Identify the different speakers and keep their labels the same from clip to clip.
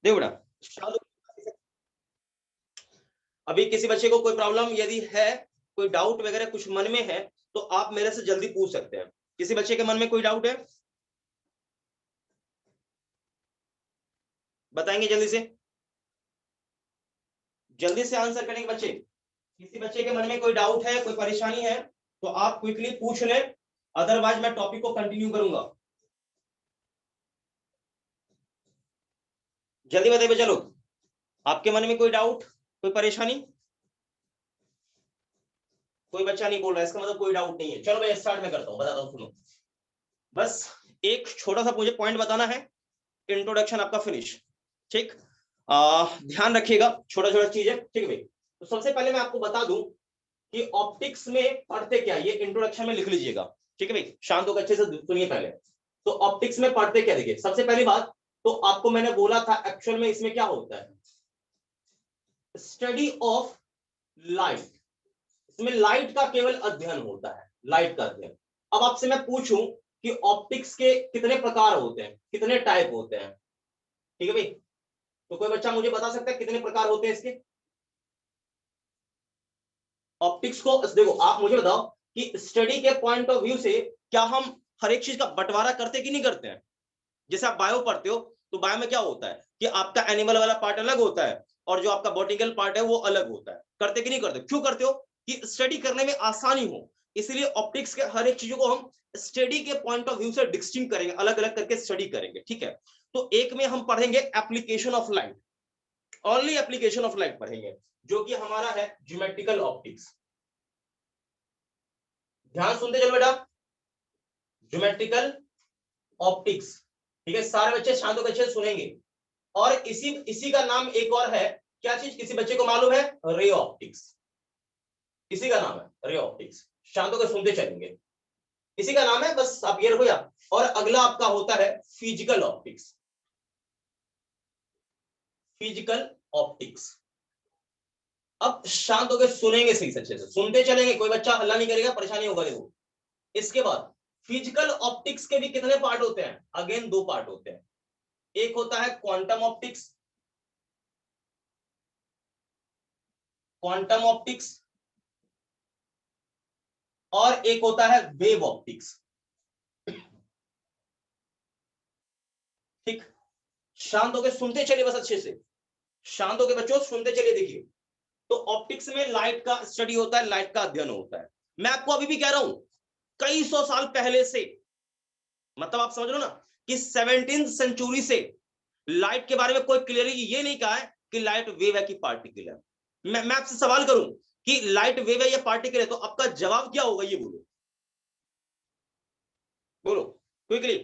Speaker 1: देखो बेटा, अभी किसी बच्चे को कोई प्रॉब्लम यदि है, कोई डाउट वगैरह कुछ मन में है, तो आप मेरे से जल्दी पूछ सकते हैं। किसी बच्चे के मन में कोई डाउट है, बताएंगे जल्दी से आंसर करेंगे बच्चे। किसी बच्चे के मन में कोई डाउट है, कोई परेशानी है, तो आप क्विकली पूछ लें, अदरवाइज मैं टॉपिक को कंटिन्यू करूंगा। जल्दी बताइए बच्चे लोग, आपके मन में कोई डाउट, कोई परेशानी? कोई बच्चा नहीं बोल रहा है, इसका मतलब कोई डाउट नहीं है। चलो मैं स्टार्ट में करता हूं, बताता हूं, सुनो। बस एक छोटा सा मुझे पॉइंट बताना है, इंट्रोडक्शन आपका फिनिश। ठीक, ध्यान रखिएगा, छोटा छोटा चीज है, ठीक है भाई। तो सबसे पहले मैं आपको बता दूं कि ऑप्टिक्स में पढ़ते क्या, ये इंट्रोडक्शन में लिख लीजिएगा, ठीक है भाई। शांत होकर अच्छे से सुनिए पहले। तो ऑप्टिक्स में पढ़ते क्या, देखिए सबसे पहली बात तो आपको मैंने बोला था एक्चुअल में इसमें क्या होता है, स्टडी ऑफ लाइट। इसमें लाइट का केवल अध्ययन होता है, लाइट का अध्ययन। अब आपसे मैं पूछूं कि ऑप्टिक्स के कितने प्रकार होते हैं, कितने टाइप होते हैं, ठीक है भाई। तो कोई बच्चा मुझे बता सकता है कितने प्रकार होते हैं इसके ऑप्टिक्स को? देखो आप मुझे बताओ कि स्टडी के पॉइंट ऑफ व्यू से क्या हम हर एक चीज का बंटवारा करते कि नहीं करते हैं? जैसे आप बायो पढ़ते हो, तो बायो में क्या होता है कि आपका एनिमल वाला पार्ट अलग होता है और जो आपका बॉटनिकल पार्ट है वो अलग होता है। करते कि नहीं करते? क्यों करते हो? कि स्टडी करने में आसानी हो, इसलिए ऑप्टिक्स के हर एक चीजों को हम स्टडी के पॉइंट ऑफ व्यू से डिस्टिंग करेंगे, अलग अलग करके स्टडी करेंगे, ठीक है। तो एक में हम पढ़ेंगे application of light, only application of light पढ़ेंगे, जो कि हमारा है ज्योमेट्रिकल ऑप्टिक्स। ध्यान सुनते चलो बेटा, ज्योमेट्रिकल ऑप्टिक्स, ठीक है। सारे बच्चे शांत होकर अच्छे से सुनेंगे। और इसी का नाम एक और है, क्या चीज किसी बच्चे को मालूम है? Ray optics. इसी का नाम है रे ऑप्टिक्स, शांत होकर सुनते चलेंगे। इसी का नाम है, बस आप ये रखो यार। और अगला आपका होता है फिजिकल ऑप्टिक्स, फिजिकल ऑप्टिक्स। अब शांत होकर सुनेंगे सही से, अच्छे से सुनते चलेंगे, कोई बच्चा हल्ला नहीं करेगा, परेशानी होगा देखो। इसके बाद फिजिकल ऑप्टिक्स के भी कितने पार्ट होते हैं? अगेन दो पार्ट होते हैं। एक होता है क्वांटम ऑप्टिक्स, क्वांटम ऑप्टिक्स, और एक होता है वेव ऑप्टिक्स, ठीक। शांत होकर सुनते चलिए बस अच्छे से, शांत होकर बच्चों सुनते चलिए। देखिए, तो ऑप्टिक्स में लाइट का स्टडी होता है, लाइट का अध्ययन होता है। मैं आपको अभी भी कह रहा हूं, कई सौ साल पहले से, मतलब आप समझ लो ना कि 17वीं सेंचुरी से लाइट के बारे में कोई क्लियरली ये नहीं कहा है कि लाइट वेव है कि पार्टिकल है। मैं आपसे सवाल करूं कि लाइट वेव है या पार्टिकल है, तो आपका जवाब क्या होगा? ये बोलो, बोलो क्विकली।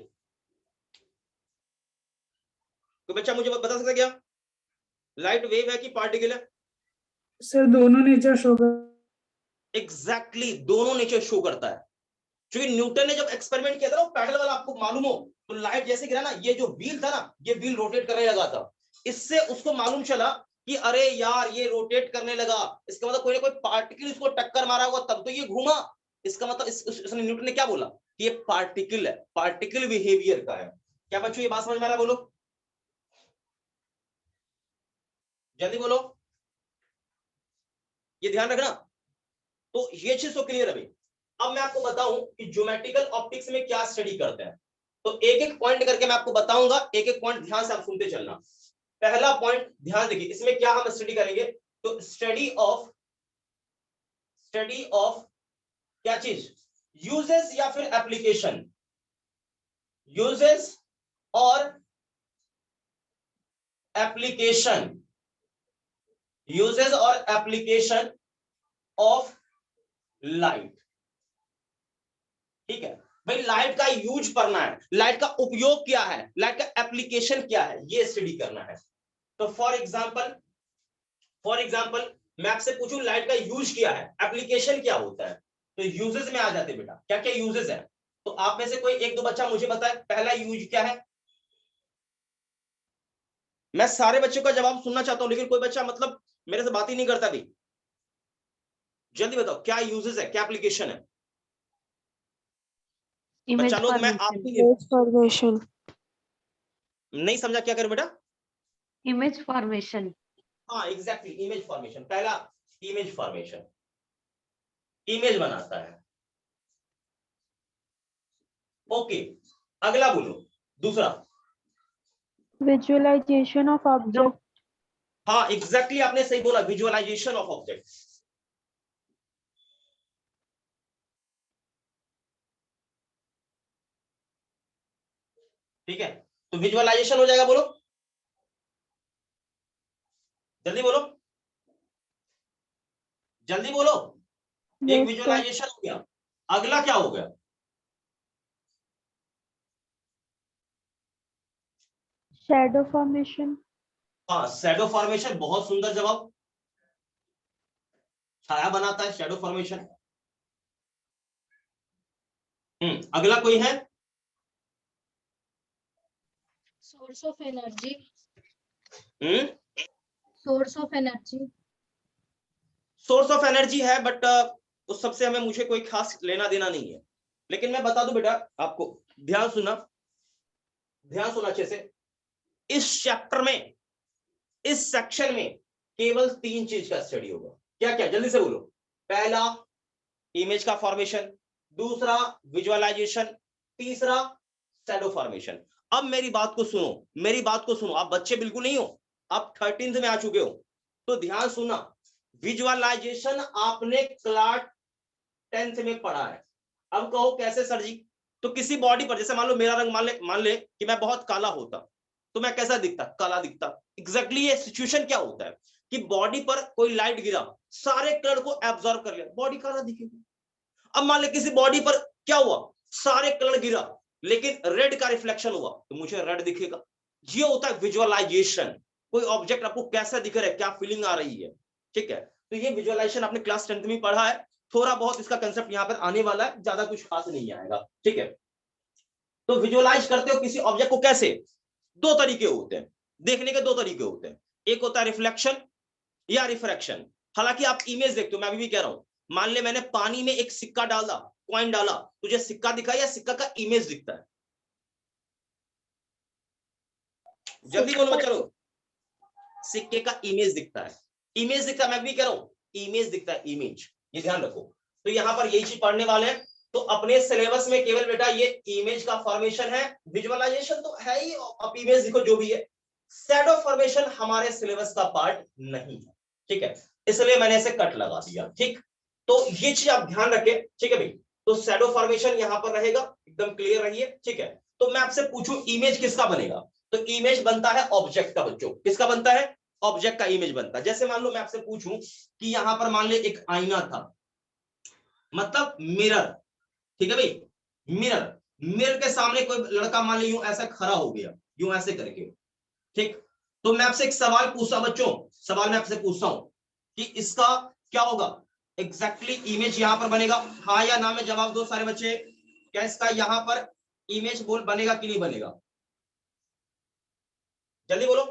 Speaker 1: कोई बच्चा मुझे बता सकता है क्या लाइट वेव है कि पार्टिकल है?
Speaker 2: सर दोनों नेचर शो कर।
Speaker 1: एग्जैक्टली, दोनों नेचर शो करता है। क्योंकि न्यूटन ने जब एक्सपेरिमेंट किया था ना, पैडल वाला, आपको मालूम हो, तो लाइट जैसे गिरा ना, ये जो व्हील था ना, ये व्हील रोटेट करने लगा था। इससे उसको मालूम चला कि अरे यार ये रोटेट करने लगा, इसका मतलब कोई ना कोई पार्टिकल इसको टक्कर मारा होगा तब तो ये घूमा। इसका मतलब इसने, न्यूटन ने क्या बोला कि ये पार्टिकल है, पार्टिकल बिहेवियर का है। क्या बच्चों ये बात समझ में आ रहा है? बोलो जल्दी बोलो, ये ध्यान रखना। तो ये चीज तो क्लियर है भाई। अब मैं आपको बताऊं कि ज्योमेट्रिकल ऑप्टिक्स में क्या स्टडी करते हैं। तो एक एक पॉइंट करके मैं आपको बताऊंगा, एक एक पॉइंट ध्यान से आप सुनते चलना। पहला पॉइंट ध्यान देखिए, इसमें क्या हम स्टडी करेंगे, तो स्टडी ऑफ क्या चीज, यूजेस या फिर एप्लीकेशन, यूजेस और एप्लीकेशन, यूजेस और एप्लीकेशन ऑफ लाइट, ठीक है भाई। लाइट का यूज करना है, लाइट का उपयोग क्या है, लाइट का एप्लीकेशन क्या है, ये स्टडी करना है। तो फॉर एग्जांपल मैं आपसे पूछूं लाइट का यूज क्या है, एप्लीकेशन क्या होता है, तो यूजेस में आ जाते बेटा। क्या क्या यूजेस है? तो आप में से कोई एक दो बच्चा मुझे बताए पहला यूज क्या है। मैं सारे बच्चों का जवाब सुनना चाहता हूं, लेकिन कोई बच्चा मतलब मेरे से बात ही नहीं करता भी। जल्दी बताओ क्या यूजेस है, क्या एप्लीकेशन है? बच्चा लोग मैं आपकी
Speaker 2: इमेज फॉर्मेशन।
Speaker 1: नहीं समझा, क्या करें बेटा?
Speaker 3: Image formation.
Speaker 1: हाँ एग्जैक्टली, इमेज फॉर्मेशन। पहला इमेज फॉर्मेशन, इमेज बनाता है। ओके, अगला बोलो, दूसरा।
Speaker 4: Visualisation of object.
Speaker 1: हाँ एग्जैक्टली, आपने सही बोला, विजुअलाइजेशन ऑफ ऑब्जेक्ट। ठीक है, तो विजुअलाइजेशन हो जाएगा, बोलो जल्दी बोलो, जल्दी बोलो। एक
Speaker 4: Yes, sir.
Speaker 1: विजुअलाइजेशन हो गया, अगला क्या हो गया?
Speaker 4: Shadow formation.
Speaker 1: हाँ शैडो फॉर्मेशन, बहुत सुंदर जवाब। छाया बनाता है शैडो फॉर्मेशन। अगला कोई है?
Speaker 5: Source of energy.
Speaker 1: Hmm
Speaker 5: source of energy.
Speaker 1: Source of energy है, बट उस सबसे हमें मुझे कोई खास लेना देना नहीं है। लेकिन मैं बता दूं बेटा आपको, ध्यान सुनना, ध्यान सुनना अच्छे से। इस चैप्टर में, इस सेक्शन में केवल 3 चीज का स्टडी होगा। क्या क्या, जल्दी से बोलो। पहला इमेज का फॉर्मेशन, दूसरा विजुअलाइजेशन, तीसरा शैडो फॉर्मेशन। अब मेरी बात को सुनो, मेरी बात को सुनो, आप बच्चे बिल्कुल नहीं हो, आप 13th में आ चुके हो, तो ध्यान सुनना। विजुअलाइजेशन आपने क्लास 10th में पढ़ा है। अब कहो कैसे सर जी? तो किसी बॉडी पर, जैसे मान लो मेरा रंग, मान ले कि मैं बहुत काला होता, तो मैं कैसा दिखता? काला दिखता। एग्जैक्टली ये सिचुएशन क्या होता है कि बॉडी पर कोई लाइट गिरा, सारे कलर को एब्जॉर्ब कर लिया, बॉडी काला दिखेगा। अब मान ले किसी बॉडी पर क्या हुआ, सारे कलर गिरा लेकिन रेड का रिफ्लेक्शन हुआ, तो मुझे रेड दिखेगा। ये होता है विजुअलाइजेशन। कोई ऑब्जेक्ट आपको कैसा दिख रहा है, क्या फीलिंग आ रही है, ठीक है। तो ये विजुअलाइजेशन आपने क्लास 10th में पढ़ा है। थोड़ा बहुत इसका कंसेप्ट यहाँ पर आने वाला है, ज्यादा कुछ खास नहीं आएगा, ठीक है। तो विजुअलाइज करते हो किसी ऑब्जेक्ट को कैसे? 2 तरीके होते हैं, देखने के 2 तरीके होते हैं। एक होता है रिफ्लेक्शन या रिफ्रैक्शन। हालांकि आप इमेज देखते हो, मैं अभी भी कह रहा हूं, मान ले मैंने पानी में एक सिक्का डाला, कॉइन डाला, तुझे सिक्का दिखा या सिक्का का इमेज दिखता है? जल्दी बोलो चलो। सिक्के का इमेज दिखता है, इमेज दिखता है, मैं भी कह रहा हूं इमेज दिखता है, इमेज। ये ध्यान रखो। तो यहां पर यही चीज पढ़ने वाले हैं। तो अपने सिलेबस में केवल बेटा ये इमेज का फॉर्मेशन है, विजुअलाइजेशन तो है ही, आप इमेज देखो जो भी है। शैडो फॉर्मेशन हमारे सिलेबस का पार्ट नहीं है, ठीक है, इसलिए मैंने इसे कट लगा दिया, ठीक। तो ये चीज आप ध्यान रखें, ठीक है भाई। तो शैडो फॉर्मेशन यहां पर रहेगा, एकदम क्लियर रहिए, ठीक है। तो मैं आपसे पूछूं इमेज किसका बनेगा? तो इमेज बनता है ऑब्जेक्ट का बच्चों। किसका बनता है? ऑब्जेक्ट का इमेज बनता है। जैसे मान लो मैं आपसे पूछूं कि यहां पर मान ले एक आईना था, मतलब मिरर, ठीक है भाई, मिरर। मिरर के सामने कोई लड़का मान लो यूं ऐसा खड़ा हो गया, यूं ऐसे करके, ठीक। तो मैं आपसे एक सवाल पूछता बच्चों, सवाल मैं आपसे पूछता हूं कि इसका क्या होगा? एग्जैक्टली इमेज यहां पर बनेगा, हाँ या ना में जवाब दो सारे बच्चे। क्या इसका यहां पर इमेज बोल बनेगा कि नहीं बनेगा? जल्दी बोलो,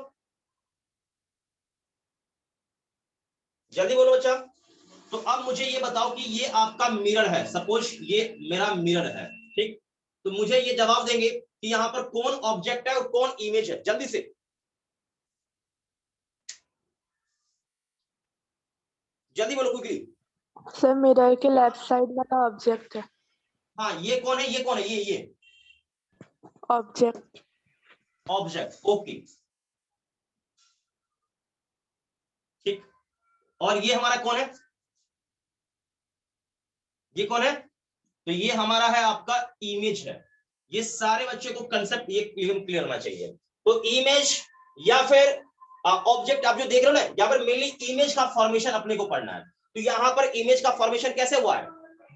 Speaker 1: जल्दी बोलो बच्चा। तो अब मुझे ये बताओ कि ये आपका मिरर है, सपोज ये मेरा मिरर है, ठीक। तो मुझे ये जवाब देंगे कि यहां पर कौन ऑब्जेक्ट है और कौन इमेज है, जल्दी से, जल्दी बोलो क्विकली।
Speaker 4: सर मिरर के लेफ्ट साइड वाला ऑब्जेक्ट है।
Speaker 1: हाँ ये कौन है, ये कौन है? ये
Speaker 4: ऑब्जेक्ट।
Speaker 1: ऑब्जेक्ट, ओके, ठीक। और ये हमारा कौन है? ये कौन है? तो ये हमारा है आपका इमेज है। ये सारे बच्चे को कंसेप्ट ये क्लियर होना चाहिए। तो इमेज या फिर ऑब्जेक्ट आप जो देख रहे हो ना, यहाँ पर मेनली इमेज का फॉर्मेशन अपने को पढ़ना है। तो यहाँ पर इमेज का फॉर्मेशन कैसे हुआ है?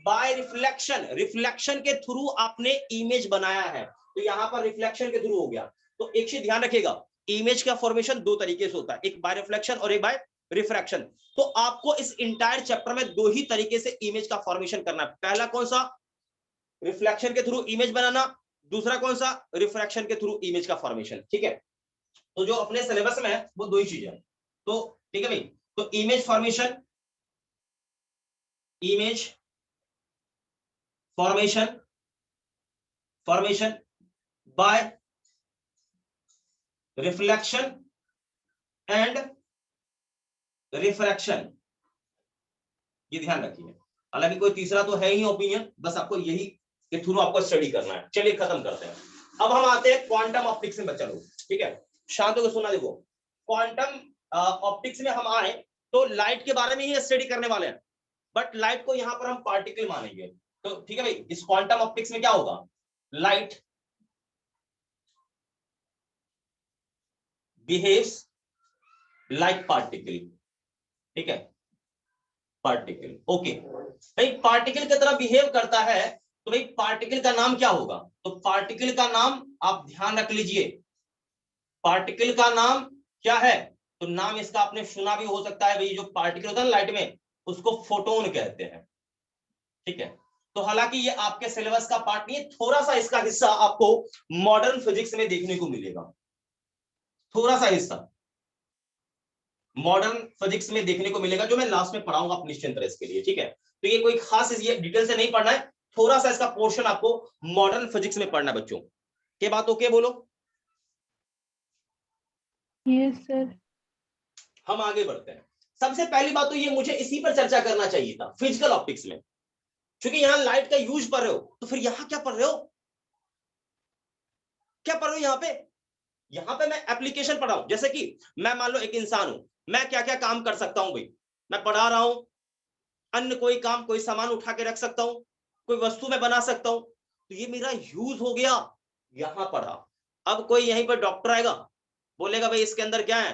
Speaker 1: बाय रिफ्लेक्शन, रिफ्लेक्शन के थ्रू आपने इमेज बनाया है। तो यहाँ पर रिफ्लेक्शन के थ्रू हो गया। तो एक चीज ध्यान रखिएगा, इमेज का फॉर्मेशन 2 तरीके से होता है, एक बाय रिफ्लेक्शन और एक बाय रिफ्रैक्शन। तो आपको इस इंटायर चैप्टर में 2 ही तरीके से इमेज का फॉर्मेशन करना है। पहला कौन सा? रिफ्लेक्शन के थ्रू इमेज बनाना। दूसरा कौन सा? रिफ्रैक्शन के थ्रू इमेज का फॉर्मेशन, ठीक है। तो जो अपने सिलेबस में है वो 2 ही चीज है। तो ठीक है भाई, तो image formation, image formation, formation by reflection and refraction, ये ध्यान रखिए। हालांकि कोई तीसरा तो है ही ओपिनियन, बस आपको यही के थ्रू आपको स्टडी करना है। चलिए खत्म करते हैं। अब हम आते हैं क्वांटम ऑप्टिक्स में बच्चा लोग, ठीक है, शांत होकर सुना। देखो क्वांटम ऑप्टिक्स में हम आए तो लाइट के बारे में ही स्टडी करने वाले हैं, बट लाइट को यहां पर हम पार्टिकल मानेंगे। तो ठीक है भाई, इस क्वांटम ऑप्टिक्स में क्या होगा, लाइट बिहेव्स लाइक पार्टिकल, ठीक है, पार्टिकल। ओके भाई, पार्टिकल की तरह बिहेव करता है, तो भाई पार्टिकल का नाम क्या होगा, तो पार्टिकल का नाम आप ध्यान रख लीजिए। पार्टिकल का नाम क्या है, तो नाम इसका आपने सुना भी हो सकता है भाई, जो पार्टिकल होता है लाइट में उसको फोटोन कहते हैं, ठीक है। तो हालांकि ये आपके सिलेबस का पार्ट नहीं है, थोड़ा सा इसका हिस्सा आपको मॉडर्न फिजिक्स में देखने को मिलेगा, थोड़ा सा हिस्सा मॉडर्न फिजिक्स में देखने को मिलेगा, जो मैं लास्ट में पढ़ाऊंगा, आप निश्चिंत रहे इसके लिए, ठीक है। तो ये कोई खास ये डिटेल से नहीं पढ़ना है, थोड़ा सा इसका पोर्शन आपको मॉडर्न फिजिक्स में पढ़ना है बच्चों। के बात ओके बोलो।
Speaker 4: Yes sir.
Speaker 1: हम आगे बढ़ते हैं। सबसे पहली बात तो ये मुझे इसी पर चर्चा करना चाहिए था, फिजिकल ऑप्टिक्स में, क्योंकि यहां लाइट का यूज पढ़ रहे हो, तो फिर यहां क्या पढ़ रहे हो, क्या पढ़ रहे हो यहां पे मैं एप्लीकेशन पढ़ा हूं। जैसे कि मैं मान लो एक इंसान हूं, मैं क्या क्या काम कर सकता हूं भाई, मैं पढ़ा रहा हूं, अन्य कोई काम, कोई सामान उठा के रख सकता हूं, कोई वस्तु मैं बना सकता हूं, तो ये मेरा यूज हो गया, यहां पढ़ा। अब कोई यहीं पर डॉक्टर आएगा, बोलेगा भाई इसके अंदर क्या है,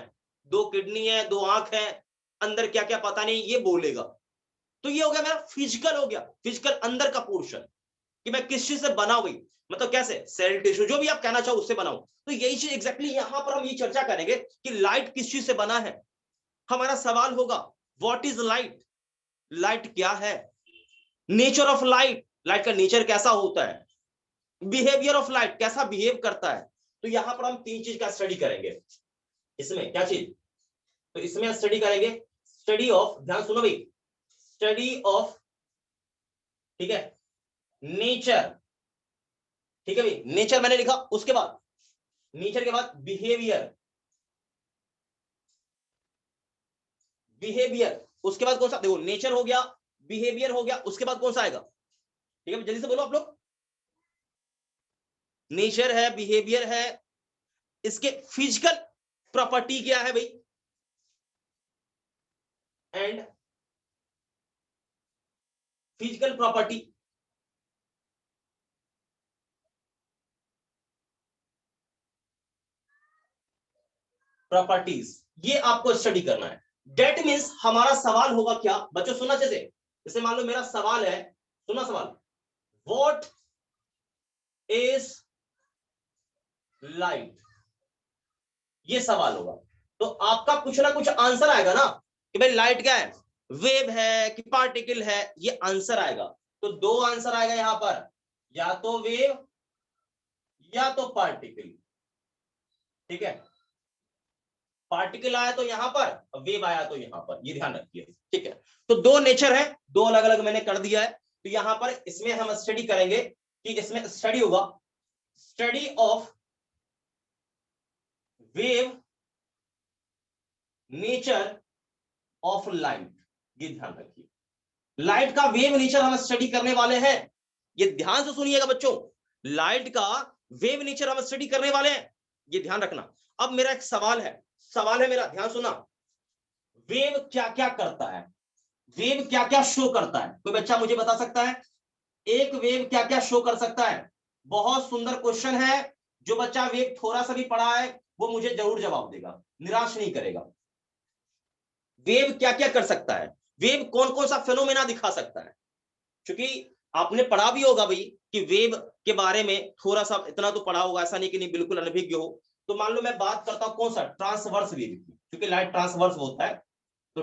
Speaker 1: 2 किडनी है, 2 आंख है, अंदर क्या क्या पता नहीं, ये बोलेगा, तो ये हो गया मेरा फिजिकल, हो गया फिजिकल अंदर का पोर्शन, कि मैं किस चीज से बना हुई, मतलब कैसे, सेल टिश्यू, जो भी आप कहना चाहो उससे बनाऊं। तो यही चीज एग्जैक्टली यहां पर हम ये चर्चा करेंगे कि लाइट किस चीज से बना है। हमारा सवाल होगा व्हाट इज लाइट, लाइट क्या है, नेचर ऑफ लाइट, लाइट का नेचर कैसा होता है, बिहेवियर ऑफ लाइट, कैसा बिहेव करता है। तो यहां पर हम 3 चीज का स्टडी करेंगे। इसमें क्या चीज, तो इसमें स्टडी करेंगे, स्टडी ऑफ, ध्यान सुनो भाई, स्टडी ऑफ, ठीक है, नेचर, ठीक है भाई, नेचर मैंने लिखा, उसके बाद नेचर के बाद बिहेवियर, बिहेवियर, उसके बाद कौन सा, देखो नेचर हो गया, बिहेवियर हो गया, उसके बाद कौन सा आएगा, ठीक है जल्दी से बोलो आप लोग। नेचर है, बिहेवियर है, इसके फिजिकल प्रॉपर्टी क्या है भाई, एंड फिजिकल प्रॉपर्टी, प्रॉपर्टीज, ये आपको स्टडी करना है। डेट मीन्स हमारा सवाल होगा क्या बच्चों, सुनना चाहिए। जैसे मान लो मेरा सवाल है, सुना सवाल, व्हाट इज लाइट, ये सवाल होगा, तो आपका कुछ ना कुछ आंसर आएगा ना, कि भाई लाइट क्या है, वेव है कि पार्टिकल है, ये आंसर आएगा। तो 2 आंसर आएगा यहां पर, या तो वेव या तो पार्टिकल, ठीक है, पार्टिकल आया तो यहां पर, वेव आया तो यहां पर, ये ध्यान रखिए, ठीक है। तो 2 नेचर है, 2 अलग अलग मैंने कर दिया है। तो यहां पर इसमें हम स्टडी करेंगे, कि इसमें स्टडी होगा, study of wave nature of light, ये ध्यान रखिए, लाइट का वेव नेचर हम स्टडी करने वाले हैं, ये ध्यान से सुनिएगा बच्चों, लाइट का वेव नेचर हम स्टडी करने वाले हैं, ये ध्यान रखना। अब मेरा एक सवाल है मेरा, ध्यान सुना, वेव क्या क्या करता है, वेव क्या क्या शो करता है, कोई बच्चा मुझे बता सकता है, एक वेव क्या क्या शो कर सकता है। बहुत सुंदर क्वेश्चन है, जो बच्चा वेव थोड़ा सा भी पढ़ा है वो मुझे जरूर जवाब देगा, निराश नहीं करेगा। वेव क्या क्या कर सकता है, वेव कौन कौन सा फेनोमेना दिखा सकता है, क्योंकि आपने पढ़ा भी होगा भाई कि वेव के बारे में थोड़ा सा, इतना तो पढ़ा होगा, ऐसा नहीं कि नहीं बिल्कुल अनभिज्ञ हो। तो मान लो मैं बात करता हूं कौन सा, ट्रांसवर्स वेव की, क्योंकि लाइट ट्रांसवर्स होता है, तो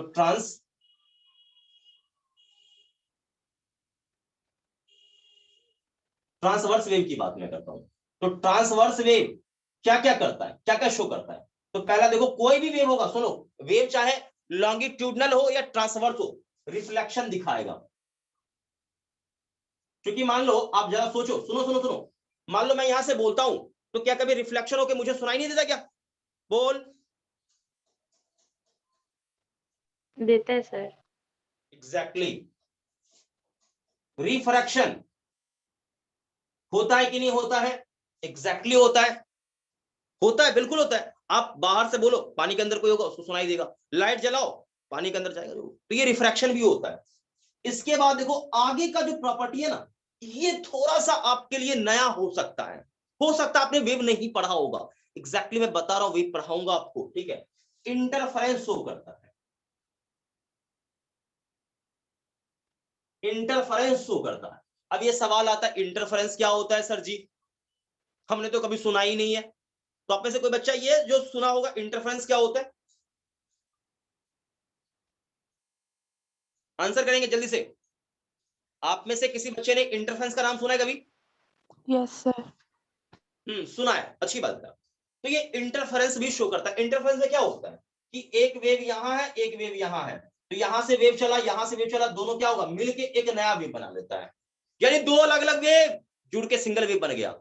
Speaker 1: ट्रांसवर्स वेव की बात मैं करता हूं। तो ट्रांसवर्स वेव क्या क्या करता है, क्या क्या शो करता है। तो पहला देखो, कोई भी वेव होगा, सुनो, वेव चाहे लॉन्गिट्यूडनल हो या ट्रांसवर्स हो, रिफ्लेक्शन दिखाएगा। क्योंकि मान लो आप जरा सोचो, सुनो, मान लो मैं यहां से बोलता हूं, तो क्या कभी रिफ्लेक्शन होकर मुझे सुनाई नहीं देता क्या, बोल,
Speaker 3: देता है सर।
Speaker 1: एग्जैक्टली। रिफ्रैक्शन होता है कि नहीं होता है? एग्जैक्टली होता है, होता है, बिल्कुल होता है। आप बाहर से बोलो पानी के अंदर कोई होगा, उसको सुनाई देगा। लाइट जलाओ, पानी के अंदर जाएगा, तो ये रिफ्रैक्शन भी होता है। इसके बाद देखो आगे का जो प्रॉपर्टी है ना, ये थोड़ा सा आपके लिए नया हो सकता है, आपने वेव नहीं पढ़ा होगा। एग्जैक्टली मैं बता रहा हूं, वेव पढ़ाऊंगा आपको, ठीक है। इंटरफेरेंस शो करता है, इंटरफेरेंस शो करता है। अब ये सवाल आता है इंटरफेरेंस क्या होता है सर जी, हमने तो कभी सुना ही नहीं है। तो आप में से कोई बच्चा ये जो सुना होगा इंटरफेरेंस क्या होता है, आंसर करेंगे जल्दी से। आप में से किसी बच्चे ने इंटरफेरेंस का नाम सुना है कभी?
Speaker 4: Yes sir.
Speaker 1: सुना है, अच्छी बात है। तो ये इंटरफेरेंस भी शो करता है। इंटरफेरेंस में क्या होता है कि एक वेव यहां है, एक वेव यहां है, तो यहां से वेव चला, यहां से वेव चला, दोनों क्या होगा, मिलके एक नया वेव बना लेता है, यानी दो अलग अलग वेव जुड़ के सिंगल वेव बन गया।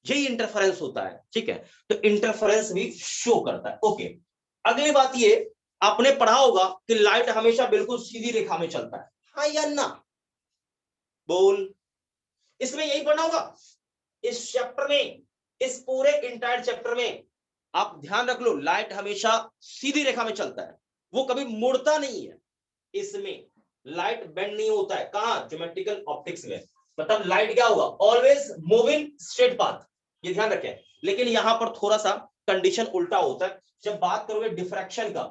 Speaker 1: यही इंटरफेरेंस होता है, ठीक है। तो इंटरफेरेंस भी शो करता है। ओके, अगली बात ये आपने पढ़ा होगा कि लाइट हमेशा बिल्कुल सीधी रेखा में चलता है, हाँ या ना? बोल, इसमें यही पढ़ना होगा इस चैप्टर में, इस पूरे इंटायर चैप्टर में। आप ध्यान रख लो, लाइट हमेशा सीधी रेखा में चलता है, वो कभी मुड़ता नहीं है। इसमें लाइट बेंड नहीं होता है, कहां? ज्योमेट्रिकल ऑप्टिक्स में। मतलब लाइट क्या होगा, ऑलवेज मूविंग स्ट्रेट पाथ, ये ध्यान रखें। लेकिन यहां पर थोड़ा सा कंडीशन उल्टा होता है। जब बात करोगे डिफ्रैक्शन का,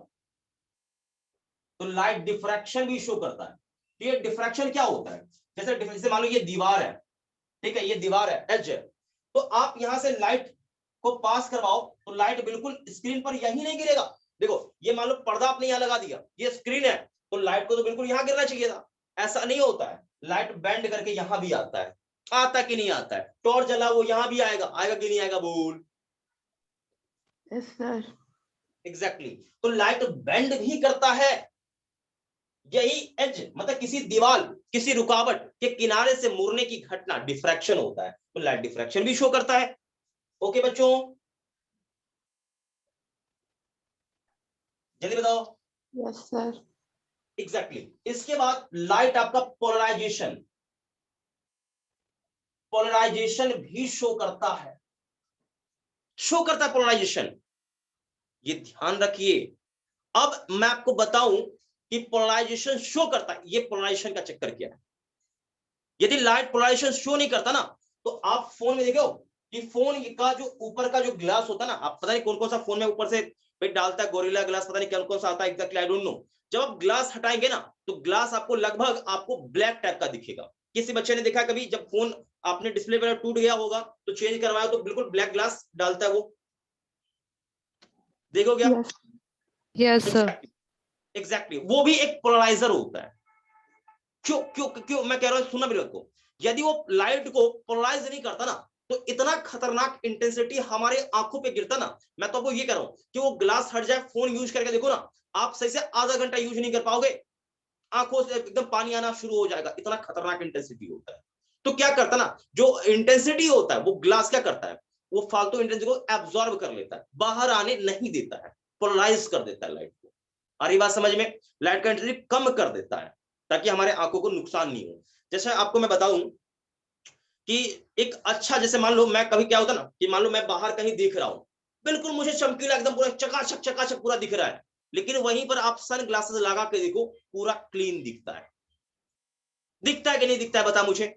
Speaker 1: तो लाइट डिफ्रैक्शन भी शो करता है। तो ये डिफ्रैक्शन क्या होता है, जैसे मान लो ये दीवार है, ठीक है, ये दीवार है, एज है, तो आप यहां से लाइट को पास करवाओ तो लाइट बिल्कुल स्क्रीन पर यही नहीं गिरेगा। देखो ये मान लो पर्दा आपने यहां लगा दिया, ये स्क्रीन है, तो लाइट को तो बिल्कुल यहां गिरना चाहिए था, ऐसा नहीं होता है। लाइट बेंड करके यहां भी आता है, आता कि नहीं आता है? टॉर्च जला वो यहां भी आएगा, आएगा कि नहीं आएगा? बोल।
Speaker 4: Yes sir.
Speaker 1: एग्जैक्टली, तो लाइट बेंड भी करता है। यही एज मतलब किसी दीवार, किसी रुकावट के किनारे से मुड़ने की घटना डिफ्रैक्शन होता है, तो लाइट डिफ्रैक्शन भी शो करता है। ओके बच्चों, जल्दी बताओ।
Speaker 4: Yes sir.
Speaker 1: एग्जैक्टली। इसके बाद लाइट आपका पोलराइजेशन, पोलराइजेशन भी शो करता है, शो करता है पोलराइजेशन, ये ध्यान रखिए। अब मैं आपको बताऊं कि पोलराइजेशन शो करता है, ये पोलराइजेशन का चक्कर क्या है। यदि लाइट पोलराइजेशन शो नहीं करता ना, तो आप फोन में देखो कि फोन का जो ऊपर का जो ग्लास होता है ना, आप पता नहीं कौन कौन सा फोन में ऊपर से डालता है, गोरिल्ला ग्लास, पता नहीं कौन कौन सा आता है एग्जैक्टली, आई डोंट नो। जब आप ग्लास हटाएंगे ना, तो ग्लास आपको लगभग आपको ब्लैक टाइप का दिखेगा। किसी बच्चे ने देखा कभी, जब फोन आपने डिस्प्ले वगैरह टूट गया होगा तो चेंज करवाया तो बिल्कुल ब्लैक ग्लास डालता है वो, देखो क्या?
Speaker 3: Yes sir.
Speaker 1: एग्जैक्टली, वो भी एक पोलराइजर होता है। क्यों क्यों क्यों मैं कह रहा हूं, सुनना मेरे को। यदि वो लाइट को पोलराइज नहीं करता ना, तो इतना खतरनाक इंटेंसिटी हमारे आंखों पे गिरता ना। मैं तो आपको ये कह रहा हूं कि वो ग्लास हट जाए, फोन यूज करके देखो ना, आप सही से आधा घंटा यूज नहीं कर पाओगे, आंखों से एकदम पानी आना शुरू हो जाएगा, इतना खतरनाक इंटेंसिटी होता है। तो क्या करता ना, जो इंटेंसिटी होता है वो ग्लास क्या करता है, वो फालतू इंटेंसिटी को एब्जॉर्ब कर लेता है, बाहर आने नहीं देता है, पोलराइज कर देता है लाइट को। आ रही बात समझ में? लाइट का इंटेंसिटी कम कर देता है ताकि हमारे आंखों को नुकसान नहीं हो। जैसे आपको मैं बताऊं कि एक अच्छा, जैसे मान लो मैं कभी क्या होता ना कि मान लो मैं बाहर कहीं देख रहा हूं, बिल्कुल मुझे चमकीला एकदम पूरा चकाचक पूरा दिख रहा है, लेकिन वहीं पर आप सन ग्लासेस लगा के देखो, पूरा क्लीन दिखता है। दिखता है कि नहीं दिखता है, बता मुझे।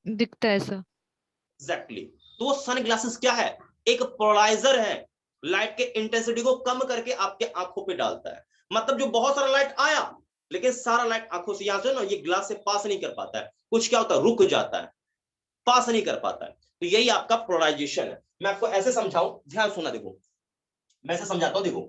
Speaker 3: दिखता है सर।
Speaker 1: एग्जैक्टली। तो वो सन ग्लासेस क्या है, एक पोलराइजर है, लाइट के इंटेंसिटी को कम करके आपके आंखों पे डालता है। मतलब जो बहुत सारा लाइट आया, लेकिन सारा लाइट आंखों से यहां से ना ये ग्लास से पास नहीं कर पाता है, कुछ क्या होता है, रुक जाता है, पास नहीं कर पाता है। तो यही आपका पोलराइजेशन है। मैं आपको ऐसे समझाऊं, ध्यान सुनना, देखो मैं ऐसे समझाता हूं। देखो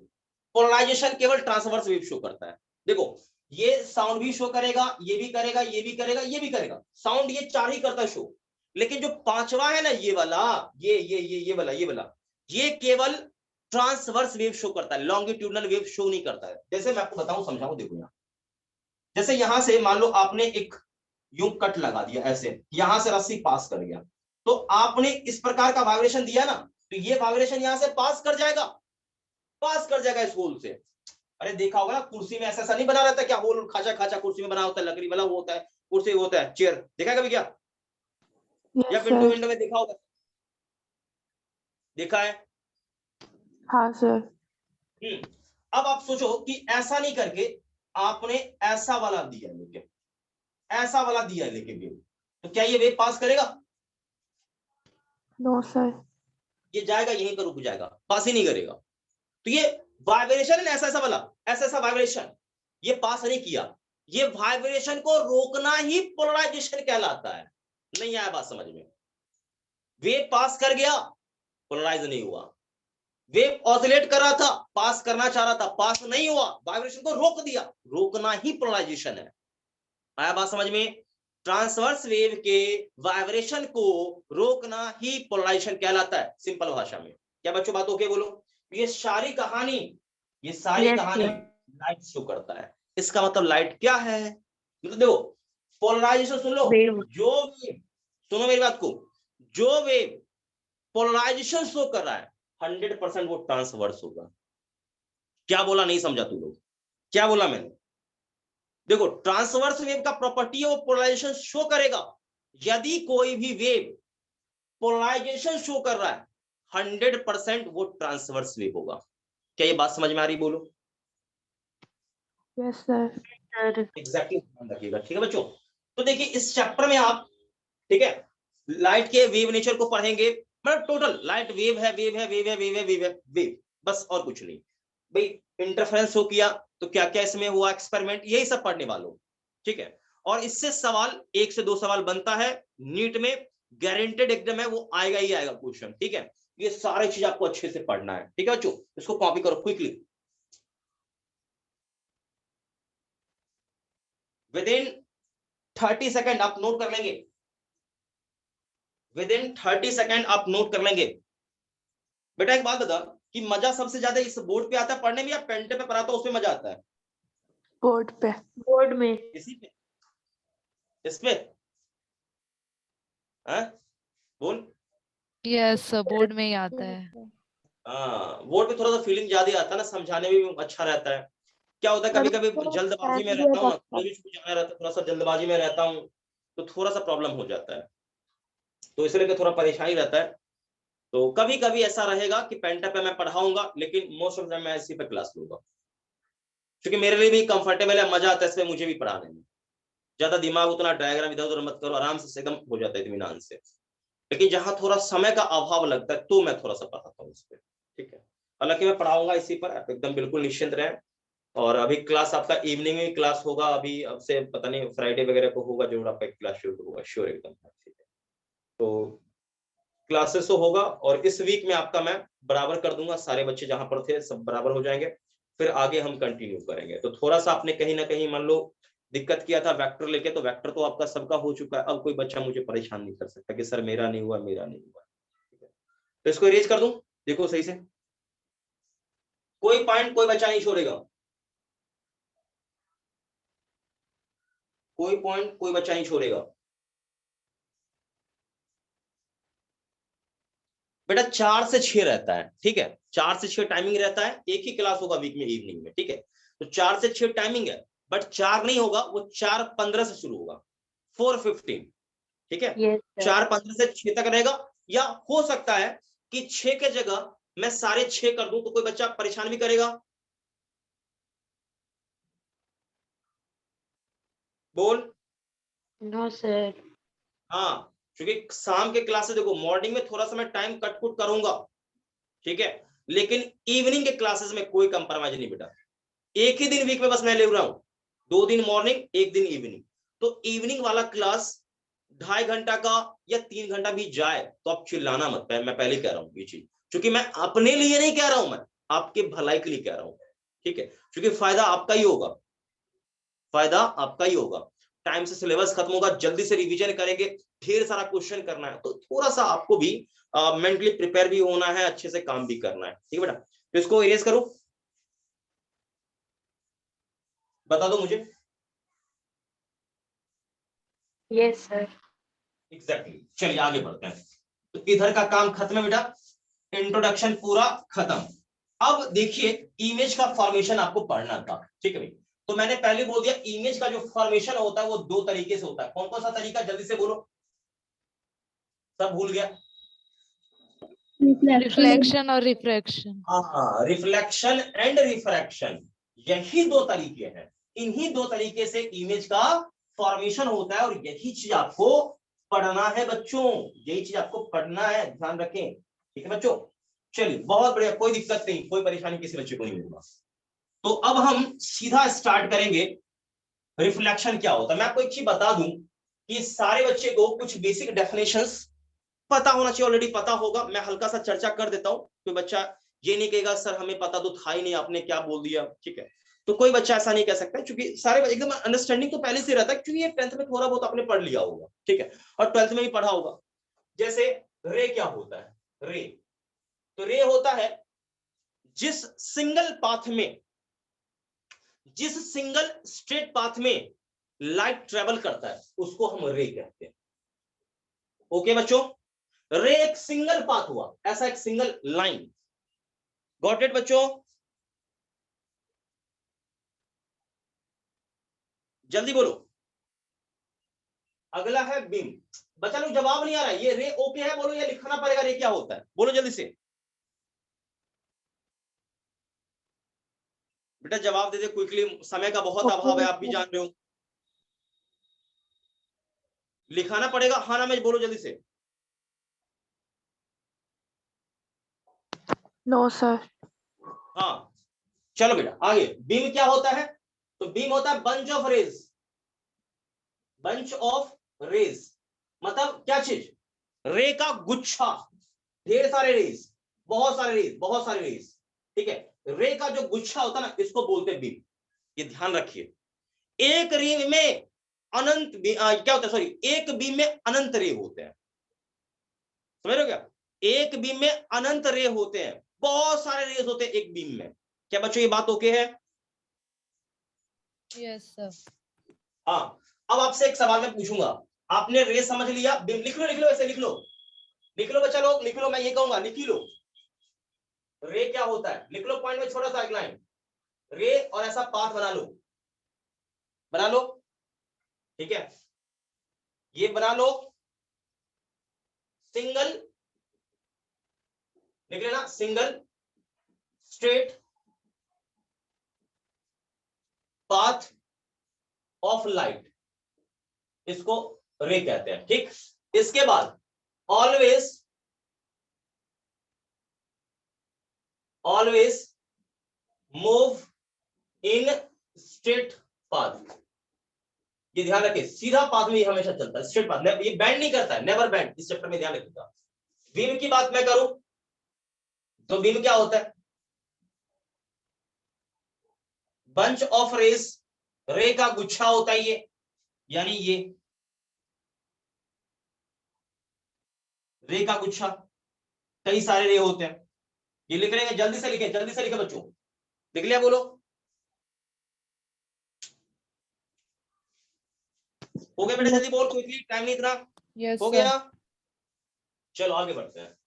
Speaker 1: पोलराइजेशन केवल ट्रांसवर्स वेव शो करता है। देखो ये साउंड भी शो करेगा, ये भी करेगा, ये भी करेगा, ये भी करेगा, साउंड ये चार ही करता है शो। लेकिन जो पांचवा है ना, ये वाला, ये वाला ये केवल ट्रांसवर्स वेव शो करता है, लॉन्गिट्यूडनल वेव शो नहीं करता है। जैसे मैं आपको बताऊं, समझाऊं, देखो यहाँ जैसे यहां से मान लो आपने एक यूं कट लगा दिया, ऐसे यहां से रस्सी पास कर गया, तो आपने इस प्रकार का वाइब्रेशन दिया ना, तो ये वाइब्रेशन यहां से पास कर जाएगा, पास कर जाएगा इस होल से। अरे देखा होगा ना, कुर्सी में ऐसा नहीं बना रहता क्या, होल खाचा खाचा कुर्सी में बना होता है, लकड़ी वाला वो होता है, कुर्सी होता है, चेयर देखा है कभी क्या, या
Speaker 4: यस
Speaker 1: विंडो
Speaker 4: सर।
Speaker 1: विंडो में देखा होगा, देखा है।
Speaker 4: हाँ सर।
Speaker 1: अब आप सोचो कि ऐसा नहीं करके आपने ऐसा वाला दिया लेके, ऐसा वाला दिया लेके वेव, तो क्या ये वेव पास करेगा?
Speaker 4: No sir.
Speaker 1: ये जाएगा यहीं पर रुक जाएगा, पास ही नहीं करेगा। तो ये वाइब्रेशन है ना, ऐसा ऐसा वाला, ऐसा ऐसा वाइब्रेशन, ये पास नहीं किया, ये वाइब्रेशन को रोकना ही पोलराइजेशन कहलाता है। नहीं आया बात समझ में? वेव पास कर गया, पोलराइज नहीं हुआ। वेव ऑसिलेट कर रहा था, पास करना चाह रहा था, पास नहीं हुआ, वाइब्रेशन को रोक दिया, रोकना ही पोलराइजेशन है। आया बात समझ में? ट्रांसवर्स वेव के वाइब्रेशन को रोकना ही पोलराइजेशन कहलाता है, सिंपल भाषा में। क्या बच्चों बात ओके बोलो? ये सारी कहानी लाइट शो करता है। इसका मतलब लाइट क्या है? मतलब देखो, पोलराइजेशन सुन लो, जो वेव, सुनो मेरी बात को, जो वेव पोलराइजेशन शो कर रहा है 100% वो ट्रांसवर्स होगा। क्या बोला नहीं समझा तू लोग? क्या बोला मैंने? देखो, ट्रांसवर्स वेव का प्रॉपर्टी है वो पोलराइजेशन शो करेगा। यदि कोई भी वेव पोलराइजेशन शो कर रहा है 100% वो ट्रांसवर्स वेव होगा। क्या ये बात समझ में आ रही? बोलो।
Speaker 4: Yes sir.
Speaker 1: एग्जैक्टली ध्यान रखिएगा, ठीक है बच्चों। तो देखिए इस चैप्टर में आप, ठीक है, लाइट के वेव नेचर को पढ़ेंगे, मतलब टोटल लाइट वेव है, वेव है, वेव है, वेव है, वेव है, वेव, बस और कुछ नहीं। भाई इंटरफेरेंस हो किया तो क्या क्या इसमें हुआ, एक्सपेरिमेंट, यही सब पढ़ने वालों, ठीक है। और इससे सवाल 1 से 2 सवाल बनता है नीट में, गारंटेड एकदम है, वो आएगा ही आएगा क्वेश्चन, ठीक है। ये सारी चीज आपको अच्छे से पढ़ना है, ठीक है बच्चों। इसको कॉपी करो क्विकली। विद इन 30 सेकेंड आप नोट कर लेंगे, विद इन 30 सेकेंड आप नोट कर लेंगे। बेटा एक बात बता कि मजा सबसे ज्यादा इस बोर्ड पे आता है पढ़ने में या पेन पे पढ़ाता है उसमें मजा आता है?
Speaker 4: बोर्ड पे।
Speaker 6: बोर्ड में।
Speaker 1: इसी पे, इस पे, हाँ बोल।
Speaker 3: यस बोर्ड में ही आता है।
Speaker 1: हाँ, बोर्ड पे थोड़ा सा फीलिंग ज्यादा आता है ना, समझाने में भी अच्छा रहता है। क्या होता है कभी कभी जल्दबाजी में रहता हूँ ना, कॉलेज को जाना रहता है, थोड़ा सा जल्दबाजी में रहता हूँ तो थोड़ा सा प्रॉब्लम हो जाता है, तो इसलिए थोड़ा परेशानी रहता है। तो कभी कभी ऐसा रहेगा कि पेंटा पे मैं पढ़ाऊंगा, लेकिन मोस्ट ऑफ टाइम मैं इसी पे क्लास लूंगा, क्योंकि मेरे लिए भी कंफर्टेबल है, मजा आता है इसमें मुझे भी पढ़ाने में। ज्यादा दिमाग उतना डायग्राम इधर उधर मत करो, आराम से एकदम हो जाता है इत्मीनान से। लेकिन जहां थोड़ा समय का अभाव लगता है तो मैं थोड़ा सा पढ़ाता हूँ इस पे, ठीक है। हालांकि मैं पढ़ाऊंगा इसी पर, आप एकदम बिल्कुल निश्चिंत रहें। और अभी क्लास आपका इवनिंग में क्लास होगा, अभी अब से पता नहीं फ्राइडे वगैरह को होगा जो आपका क्लास शुरू होगा, श्योर एकदम, ठीक है। तो क्लासेस तो होगा, और इस वीक में आपका मैं बराबर कर दूंगा, सारे बच्चे जहां पर थे सब बराबर हो जाएंगे, फिर आगे हम कंटिन्यू करेंगे। तो थोड़ा सा आपने कहीं ना कहीं मान लो दिक्कत किया था वेक्टर लेके, तो वेक्टर तो आपका सबका हो चुका है, अब कोई बच्चा मुझे परेशान नहीं कर सकता कि सर मेरा नहीं हुआ, मेरा नहीं हुआ, ठीक है। तो इसको इरेज कर दूं, देखो सही से, कोई पॉइंट कोई बच्चा नहीं छोड़ेगा, कोई पॉइंट कोई बच्चा नहीं छोड़ेगा। बेटा 4 से 6 रहता है, ठीक है, 4 से 6 टाइमिंग रहता है, एक ही क्लास होगा वीक में इवनिंग में, ठीक है। तो 4 से 6 टाइमिंग है, बट 4 नहीं होगा, वो 4:15 से शुरू होगा, 4:15, ठीक है। 4:15 से 6 तक रहेगा, या हो सकता है कि 6 के जगह मैं 6:30 कर दूं, तो कोई बच्चा परेशान भी करेगा? बोल।
Speaker 6: No sir.
Speaker 1: हाँ, क्योंकि शाम के क्लासेस देखो, मॉर्निंग में थोड़ा सा मैं टाइम कट कुट करूंगा, ठीक है, लेकिन इवनिंग के क्लासेस में कोई कंप्रोमाइज नहीं बेटा। एक ही दिन वीक में बस मैं ले रहा हूं, 2 दिन मॉर्निंग 1 दिन इवनिंग। तो इवनिंग वाला क्लास 2.5 घंटा का या 3 घंटा भी जाए तो आप चिल्लाना मत, मैं पहले कह रहा हूं ये चीज, क्योंकि मैं अपने लिए नहीं कह रहा हूं, मैं आपके भलाई के लिए कह रहा हूं, ठीक है। क्योंकि फायदा आपका ही होगा, फायदा आपका ही होगा। टाइम से सिलेबस खत्म होगा, जल्दी से रिवीजन करेंगे, ढेर सारा क्वेश्चन करना है, तो थोड़ा सा आपको भी मेंटली प्रिपेयर भी होना है, अच्छे से काम भी करना है, ठीक है बेटा। तो इसको इरेज करो, बता दो मुझे।
Speaker 6: Yes sir.
Speaker 1: एग्जैक्टली, चलिए आगे बढ़ते हैं। तो इधर का काम खत्म है बेटा, इंट्रोडक्शन पूरा खत्म। अब देखिए इमेज का फॉर्मेशन आपको पढ़ना था, ठीक है भाई। तो मैंने पहले बोल दिया इमेज का जो फॉर्मेशन होता है वो दो तरीके से होता है। कौन कौन सा तरीका, जल्दी से बोलो, सब भूल गया।
Speaker 3: रिफ्लेक्शन और रिफ्रैक्शन।
Speaker 1: हाँ, रिफ्लेक्शन एंड रिफ्रैक्शन, यही दो तरीके हैं। इन्हीं दो तरीके से इमेज का फॉर्मेशन होता है और यही चीज आपको पढ़ना है बच्चों, यही चीज आपको पढ़ना है, ध्यान रखें, ठीक है बच्चों। चलिए बहुत बढ़िया, कोई दिक्कत नहीं, कोई परेशानी किसी बच्चे को नहीं होगा। तो अब हम सीधा स्टार्ट करेंगे। रिफ्लेक्शन क्या होता है, मैं आपको एक चीज बता दूं कि सारे बच्चे को कुछ बेसिक डेफिनेशंस पता होना चाहिए, ऑलरेडी पता होगा। मैं हल्का सा चर्चा कर देता हूं, कोई बच्चा ये नहीं कहेगा सर हमें पता तो था ही नहीं, आपने क्या बोल दिया, ठीक है। तो कोई बच्चा ऐसा नहीं कह सकता, क्योंकि सारे एकदम अंडरस्टैंडिंग तो पहले से रहता है, क्योंकि ये 10th में थोड़ा बहुत आपने पढ़ लिया होगा, ठीक है, और 12th में भी पढ़ा होगा। जैसे रे क्या होता है, रे, तो रे होता है जिस सिंगल पाथ में, जिस सिंगल स्ट्रेट पाथ में लाइट ट्रेवल करता है उसको हम रे कहते हैं। ओके बच्चों, रे एक सिंगल पाथ हुआ, ऐसा एक सिंगल लाइन। गॉट इट बच्चों, जल्दी बोलो। अगला है बीम। बच्चा लोग जवाब नहीं आ रहा है, ये रे ओके है बोलो, या लिखना पड़ेगा रे क्या होता है, बोलो जल्दी से। बेटा जवाब दे दे क्विकली, समय का बहुत अभाव है, आप भी जान रहे हो। लिखाना पड़ेगा, हाँ ना मैं बोलो जल्दी से।
Speaker 4: No sir.
Speaker 1: हाँ चलो बेटा आगे। बीम क्या होता है, तो बीम होता है bunch of rays, bunch of rays मतलब क्या चीज, रे का गुच्छा, ढेर सारे रेज, बहुत सारे रेज, बहुत सारे रेज, ठीक है। रे का जो गुच्छा होता है ना, इसको बोलते हैं बीम। ये ध्यान रखिए, एक रे में अनंत क्या होता है, सॉरी, एक बीम में अनंत रे होते हैं, समझ रहे हो क्या, एक बीम में अनंत रे होते हैं, बहुत सारे रेज होते हैं एक बीम में। क्या बच्चों ये बात ओके है?
Speaker 3: Yes sir.
Speaker 1: हाँ, अब आपसे एक सवाल मैं पूछूंगा, आपने रे समझ लिया, बीम लिख लो, लिख लो, ऐसे लिख लो, लिख लो बच्चा लोग, लिख लो, मैं ये कहूंगा लिख ही लो। रे क्या होता है, लिख लो पॉइंट में छोटा सा एक लाइन, रे और ऐसा पाथ बना लो, बना लो, ठीक है, ये बना लो, सिंगल, लिख लेना, single straight path of light, इसको रे कहते हैं, ठीक। इसके बाद always, always move in straight path, ये ध्यान रखें, सीधा पाथ में हमेशा चलता है, स्ट्रेट पाथ, ये बैंड नहीं करता है, नेवर बैंड, इस चैप्टर में ध्यान रखिएगा। बीम की बात मैं करूं तो बीम क्या होता है, बंच ऑफ रेस, रे का गुच्छा होता है ये, यानी ये रे का गुच्छा, कई सारे रे होते हैं, ये लिख लेंगे, जल्दी से लिखें, जल्दी से लिखें बच्चों, लिख लिया बोलो, हो गया बेटा, जल्दी बोल, क्विकली, टाइम नहीं इतना,
Speaker 3: यस
Speaker 1: हो
Speaker 3: सर।
Speaker 1: गया। चलो आगे बढ़ते हैं,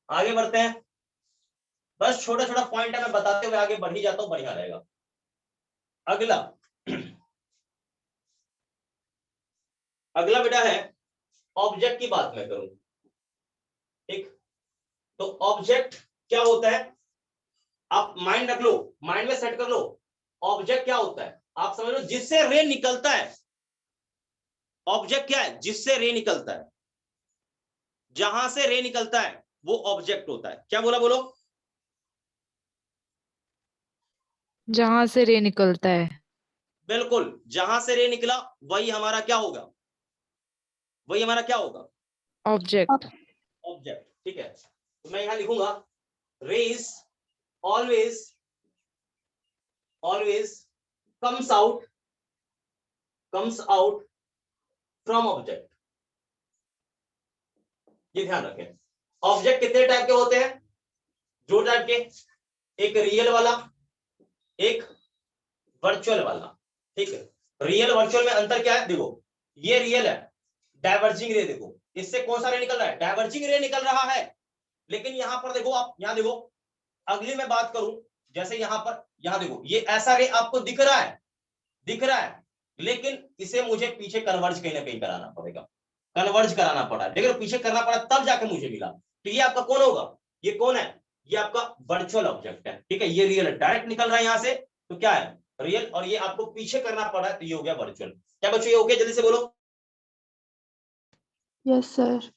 Speaker 1: आगे बढ़ते हैं, बस छोटा छोटा पॉइंट है, मैं बताते हुए आगे बढ़ ही जाता हूं, बढ़िया रहेगा। अगला, अगला बेटा है ऑब्जेक्ट की बात मैं करूं, ठीक, तो ऑब्जेक्ट क्या होता है, आप माइंड रख लो, माइंड में सेट कर लो, ऑब्जेक्ट क्या होता है, आप समझ लो, जिससे रे निकलता है, ऑब्जेक्ट क्या है, जिससे रे निकलता है, जहां से रे निकलता है वो ऑब्जेक्ट होता है। क्या बोला बोलो,
Speaker 3: जहां से रे निकलता है।
Speaker 1: बिल्कुल, जहां से रे निकला वही हमारा क्या होगा, वही हमारा क्या होगा,
Speaker 3: ऑब्जेक्ट।
Speaker 1: ऑब्जेक्ट, ठीक है। तो मैं यहां लिखूंगा, rays always, always comes out, comes out from object, ये ध्यान रखें। ऑब्जेक्ट कितने टाइप के होते हैं, दो टाइप के, एक रियल वाला, एक वर्चुअल वाला, ठीक है। रियल वर्चुअल में अंतर क्या है, देखो ये रियल है, डाइवर्जिंग रे, देखो इससे कौन सा रे निकल रहा है, डाइवर्जिंग रे निकल रहा है, लेकिन यहां पर देखो, आप यहां देखो, अगली मैं बात करूं, जैसे यहां पर, यहां देखो ये ऐसा रे आपको दिख रहा है, लेकिन इसे मुझे पीछे कन्वर्ज कहीं ना कहीं कराना पड़ेगा, कन्वर्ज कराना पड़ा, लेकिन पीछे करना पड़ा तब जाके मुझे मिला। तो ये आपका कौन होगा, ये कौन है, ये आपका वर्चुअल ऑब्जेक्ट है, ठीक है, ये रियल है, डायरेक्ट निकल रहा है यहां से, तो क्या है रियल, और ये आपको पीछे करना पड़ा है, तो ये हो गया वर्चुअल। क्या बच्चों ये हो गया, जल्दी से बोलो।
Speaker 4: Yes sir.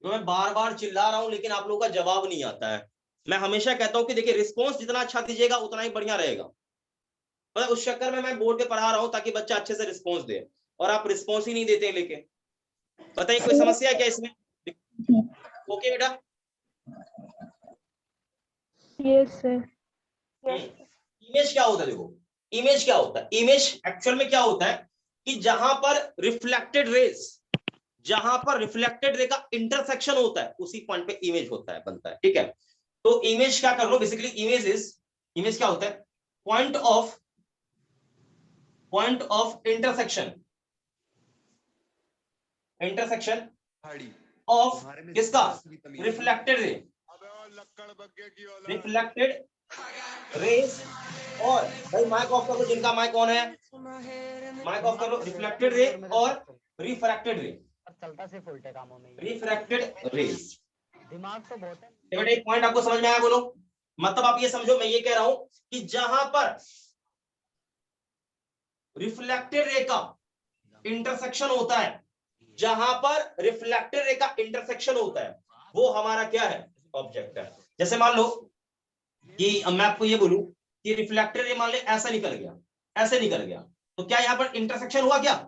Speaker 1: तो मैं बार बार चिल्ला रहा हूं लेकिन आप लोगों का जवाब नहीं आता है। मैं हमेशा कहता हूं कि देखिए रिस्पॉन्स जितना अच्छा दीजिएगा उतना ही बढ़िया रहेगा, पर उस चक्कर में मैं बोर्ड पे पढ़ा रहा हूं ताकि बच्चा अच्छे से रिस्पॉन्स दे, और आप रिस्पॉन्स ही नहीं देते लेके। बताइए कोई समस्या है क्या इसमें? ओके बेटा।
Speaker 4: Yes sir.
Speaker 1: इमेज क्या होता है, देखो इमेज क्या होता है, इमेज एक्चुअल में क्या होता है कि जहां पर रिफ्लेक्टेड रेज, जहां पर रिफ्लेक्टेड रे का इंटरसेक्शन होता है उसी पॉइंट पे इमेज होता है, बनता है, ठीक है। तो इमेज क्या कर लो, बेसिकली इमेज क्या होता है, पॉइंट ऑफ इंटरसेक्शन ऑफ किसका, रिफ्लेक्टेड रेज, और भाई माइक ऑफ कर लो, जिनका माइक ऑन है माइक ऑफ कर लो, रिफ्लेक्टेड रे और रिफ्रैक्टेड रे,
Speaker 7: चलता सिर्फ उल्टे कामों में,
Speaker 1: रिफ्रैक्टेड रेज।
Speaker 7: दिमाग तो बहुत है।
Speaker 1: बेटा एक पॉइंट आपको समझ में आया, बोलो। मतलब आप ये समझो, मैं ये कह रहा हूं कि जहां पर रिफ्लेक्टेड रे का इंटरसेक्शन होता है, जहां पर रिफ्लेक्टेड रे का इंटरसेक्शन होता है वो हमारा क्या है, ऑब्जेक्ट है। जैसे मान लो कि मैं आपको ये बोलूं कि रिफ्लेक्टेड रे मान ले ऐसा निकल गया, ऐसे निकल गया, तो क्या यहां पर इंटरसेक्शन हुआ, क्या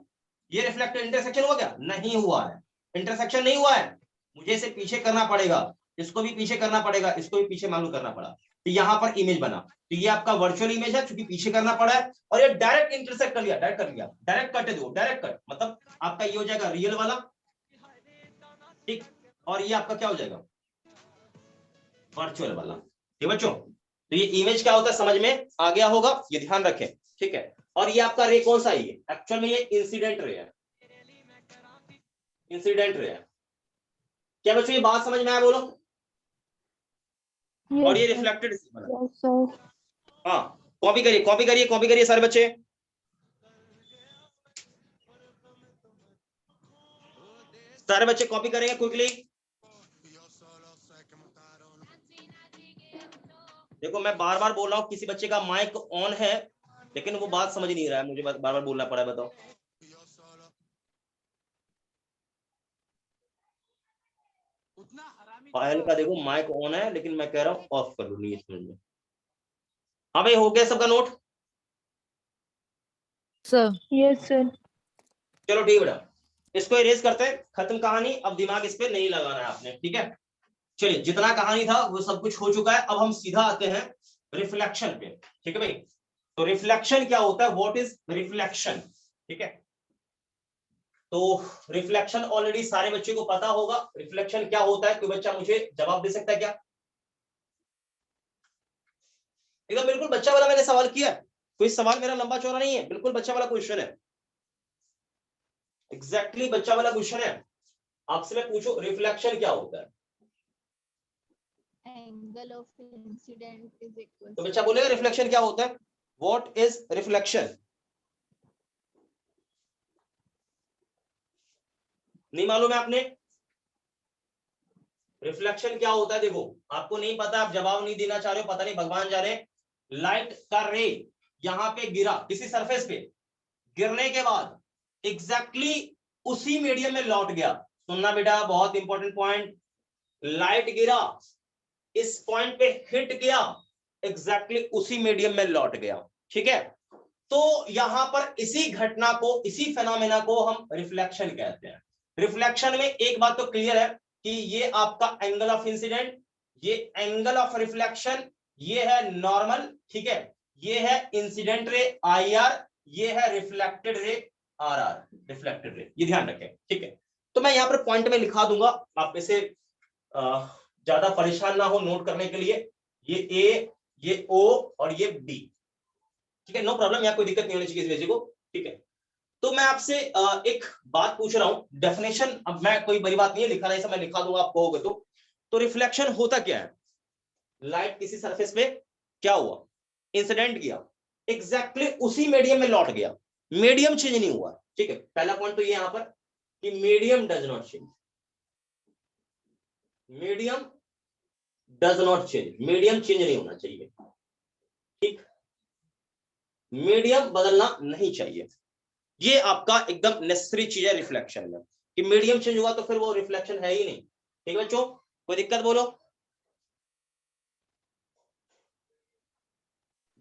Speaker 1: ये रिफ्लेक्टेड इंटरसेक्शन हुआ, क्या नहीं हुआ है, इंटरसेक्शन नहीं हुआ है, मुझे इसे पीछे करना पड़ेगा, इसको भी पीछे करना पड़ेगा, इसको भी पीछे मालूम करना पड़ा, तो यहां पर इमेज बना। तो ये आपका वर्चुअल इमेज है, क्योंकि पीछे करना पड़ा है, और ये डायरेक्ट इंटरसेक्ट कर लिया, डायरेक्ट कट दो, डायरेक्ट कट, मतलब आपका ये हो जाएगा रियल वाला, ठीक, और ये आपका क्या हो जाएगा, वर्चुअल वाला, ठीक बच्चों। तो ये इमेज क्या होता है समझ में आ गया होगा, ये ध्यान रखें, ठीक है। और ये आपका रे कौन सा है, ये एक्चुअल में ये इंसिडेंट रे है, इंसिडेंट रे है। क्या बच्चों ये बात समझ में आया, बोलो। और ये रिफ्लेक्टेड
Speaker 4: सर।
Speaker 1: हाँ, कॉपी करिए सारे बच्चे। सारे बच्चे कॉपी करेंगे क्विकली। देखो मैं बार बार बोल रहा हूँ, किसी बच्चे का माइक ऑन है लेकिन वो बात समझ नहीं रहा है, मुझे बार बार बोलना पड़ा है, बताओ। पायल का देखो माइक ऑन है लेकिन मैं कह रहा हूँ ऑफ कर लो, नहीं समझ में। हाँ भाई हो गया सबका नोट?
Speaker 3: Sir
Speaker 4: yes sir.
Speaker 1: चलो ठीक बेटा, इसको इरेज करते हैं, खत्म कहानी, अब दिमाग इस पे नहीं लगाना है आपने, ठीक है। चलिए जितना कहानी था वो सब कुछ हो चुका है, अब हम सीधा आते हैं रिफ्लेक्शन पे, ठीक है भाई। तो रिफ्लेक्शन क्या होता है, व्हाट इज रिफ्लेक्शन, ठीक है। तो रिफ्लेक्शन ऑलरेडी सारे बच्चे को पता होगा, रिफ्लेक्शन क्या होता है, कोई बच्चा मुझे जवाब दे सकता है क्या? एकदम बिल्कुल बच्चा वाला मैंने सवाल किया, कोई सवाल मेरा लंबा चौड़ा नहीं है, बिल्कुल बच्चा वाला क्वेश्चन है, एग्जैक्टली बच्चा वाला क्वेश्चन है। आपसे मैं पूछूं रिफ्लेक्शन क्या होता है,
Speaker 5: Angle of incident is equal.
Speaker 1: तो बच्चा बोलेगा रिफ्लेक्शन क्या होता है, व्हाट इज रिफ्लेक्शन? नहीं मालूम है आपने रिफ्लेक्शन क्या होता है? देखो आपको नहीं पता, आप जवाब नहीं देना चाह रहे हो, पता नहीं भगवान जाने। लाइट का रे यहां पे गिरा किसी सरफेस पे, गिरने के बाद एग्जैक्टली उसी मीडियम में लौट गया। सुनना बेटा बहुत इंपॉर्टेंट पॉइंट, लाइट गिरा इस पॉइंट पे हिट किया, एग्जैक्टली उसी मीडियम में लौट गया, ठीक है। तो यहां पर इसी घटना को, इसी फेनोमेना को हम रिफ्लेक्शन कहते हैं। रिफ्लेक्शन में एक बात तो क्लियर है कि ये आपका एंगल ऑफ इंसिडेंट, ये एंगल ऑफ रिफ्लेक्शन, ये है नॉर्मल, ठीक है, ये है इंसिडेंट रे IR, ये है reflected ray are are reflected ray, ये ध्यान रखें, ठीक है। तो मैं यहाँ पर पॉइंट में लिखा दूंगा, आप इसे ज्यादा परेशान ना हो नोट करने के लिए, ये ए, ये ओ और ये बी, ठीक है, नो प्रॉब्लम, यहाँ कोई दिक्कत नहीं होनी चाहिए इस वजह को, ठीक है। तो मैं आपसे एक बात पूछ रहा हूं, डेफिनेशन, अब मैं कोई बड़ी बात नहीं है, लिखा नहीं, मैं लिखा दूंगा, आप कहोगे तो रिफ्लेक्शन होता क्या है? लाइट किसी सरफेस पे क्या हुआ, इंसिडेंट किया, एग्जैक्टली उसी मीडियम में लौट गया, मीडियम चेंज नहीं हुआ, ठीक है। पहला पॉइंट तो ये यहां पर कि medium does not change, medium does not change, medium change नहीं होना चाहिए, ठीक, मीडियम बदलना नहीं चाहिए, ये आपका एकदम नेसेसरी चीज है रिफ्लेक्शन में, कि मीडियम चेंज हुआ तो फिर वो रिफ्लेक्शन है ही नहीं, ठीक है बच्चों, कोई दिक्कत बोलो,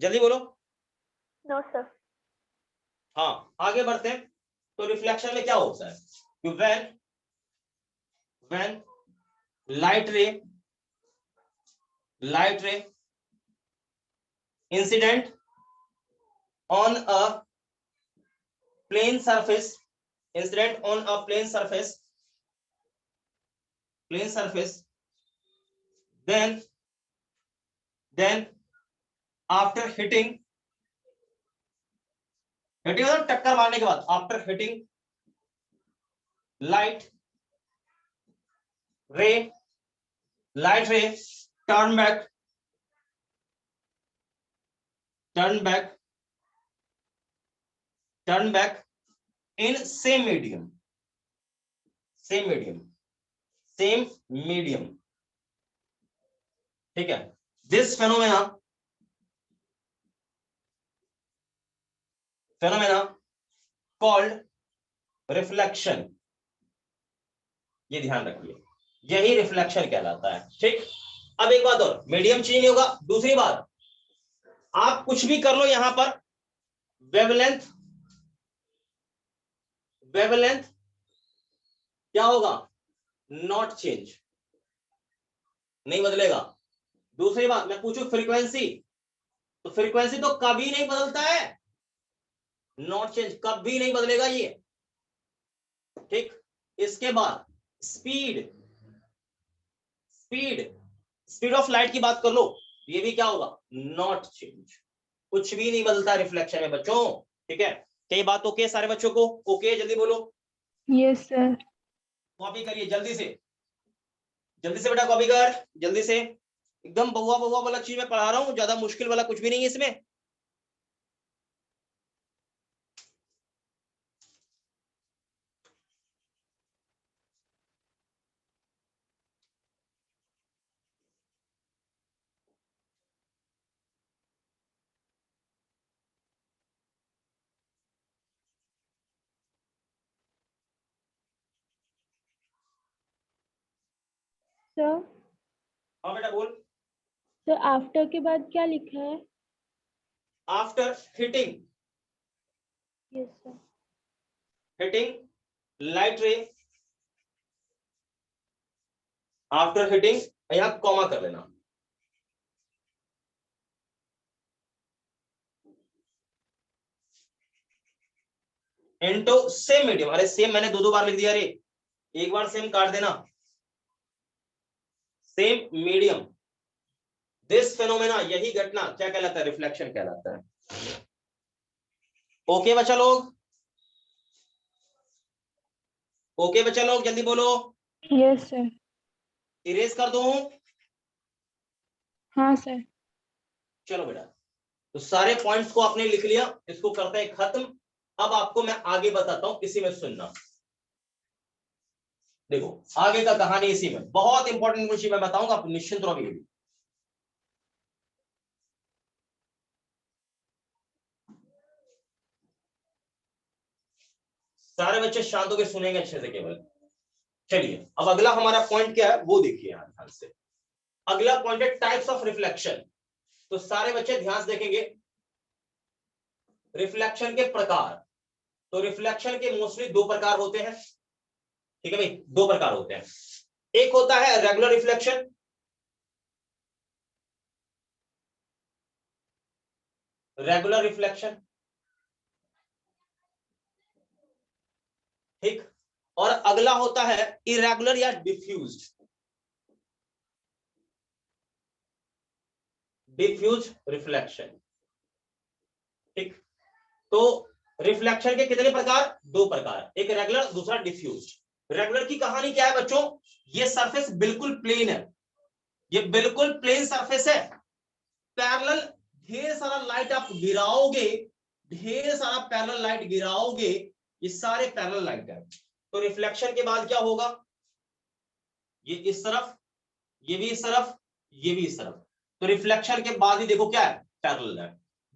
Speaker 1: जल्दी बोलो।
Speaker 4: No sir.
Speaker 1: हाँ, आगे बढ़ते हैं। तो रिफ्लेक्शन में क्या होता है कि when light ray incident on a plane surface, incident on a plane surface, then after hitting मतलब टक्कर मारने के बाद, after hitting light ray turn back in same medium, ठीक है। दिस फेनोमेना कॉल्ड रिफ्लेक्शन, ये ध्यान रखिए, यही रिफ्लेक्शन कहलाता है, ठीक। अब एक बात और, मीडियम चेंज नहीं होगा, दूसरी बात, आप कुछ भी कर लो यहां पर, वेवलेंथ क्या होगा, नॉट चेंज, नहीं बदलेगा। दूसरी बात मैं पूछूं फ्रीक्वेंसी, तो फ्रीक्वेंसी तो कभी नहीं बदलता है, नॉट चेंज, कभी नहीं बदलेगा ये, ठीक। इसके बाद स्पीड ऑफ लाइट की बात कर लो, ये भी क्या होगा, नॉट चेंज, कुछ भी नहीं बदलता रिफ्लेक्शन में बच्चों, ठीक है। कई बात ओके सारे बच्चों को, ओके जल्दी बोलो।
Speaker 4: Yes sir.
Speaker 1: कॉपी करिए जल्दी से बेटा, कॉपी कर जल्दी से, एकदम बहुआ वाला चीज मैं पढ़ा रहा हूं, ज्यादा मुश्किल वाला कुछ भी नहीं है इसमें।
Speaker 8: सर
Speaker 1: हाँ बेटा बोल।
Speaker 8: सर आफ्टर के बाद क्या लिखा है?
Speaker 1: After hitting
Speaker 8: yes sir.
Speaker 1: Light ray, after hitting, यहां कॉमा कर लेना, इनटू सेम मीडियम, अरे सेम मैंने दो बार लिख दिया रे, एक बार सेम काट देना, सेम मीडियम, दिस फेनोमेना, यही घटना क्या कहलाता है, रिफ्लेक्शन कहलाता है। ओके बच्चा लोग, ओके बच्चा लोग जल्दी बोलो।
Speaker 8: Yes sir.
Speaker 1: इरेज कर दूं?
Speaker 8: हाँ सर।
Speaker 1: चलो बेटा, तो सारे पॉइंट्स को आपने लिख लिया, इसको करते हैं खत्म। अब आपको मैं आगे बताता हूं, इसी में सुनना, देखो आगे का कहानी इसी में, बहुत इंपॉर्टेंट कुछ मैं बताऊंगा, आप निश्चिंत रहो। भी सारे बच्चे शांत होकर सुनेंगे अच्छे से केवल। चलिए अब अगला हमारा पॉइंट क्या है वो देखिए यहां ध्यान से। अगला पॉइंट है टाइप्स ऑफ रिफ्लेक्शन। तो सारे बच्चे ध्यान से देखेंगे, रिफ्लेक्शन के प्रकार। तो रिफ्लेक्शन के मोस्टली दो प्रकार होते हैं, ठीक है भाई, दो प्रकार होते हैं। एक होता है रेगुलर रिफ्लेक्शन, ठीक। और अगला होता है इरेगुलर या डिफ्यूज। डिफ्यूज रिफ्लेक्शन, ठीक। तो रिफ्लेक्शन के कितने प्रकार? दो प्रकार, एक रेगुलर, दूसरा डिफ्यूज। रेगुलर की कहानी क्या है बच्चों? ये सरफेस बिल्कुल प्लेन है, ये बिल्कुल प्लेन सरफेस है, पैरेलल ढेर सारा लाइट आप गिराओगे, ढेर सारा पैरेलल लाइट गिराओगे, ये सारे पैरेलल लाइट है। तो रिफ्लेक्शन के बाद क्या होगा? ये इस तरफ, ये भी इस तरफ, ये भी इस तरफ। तो रिफ्लेक्शन के बाद ही देखो क्या है? पैरेलल है।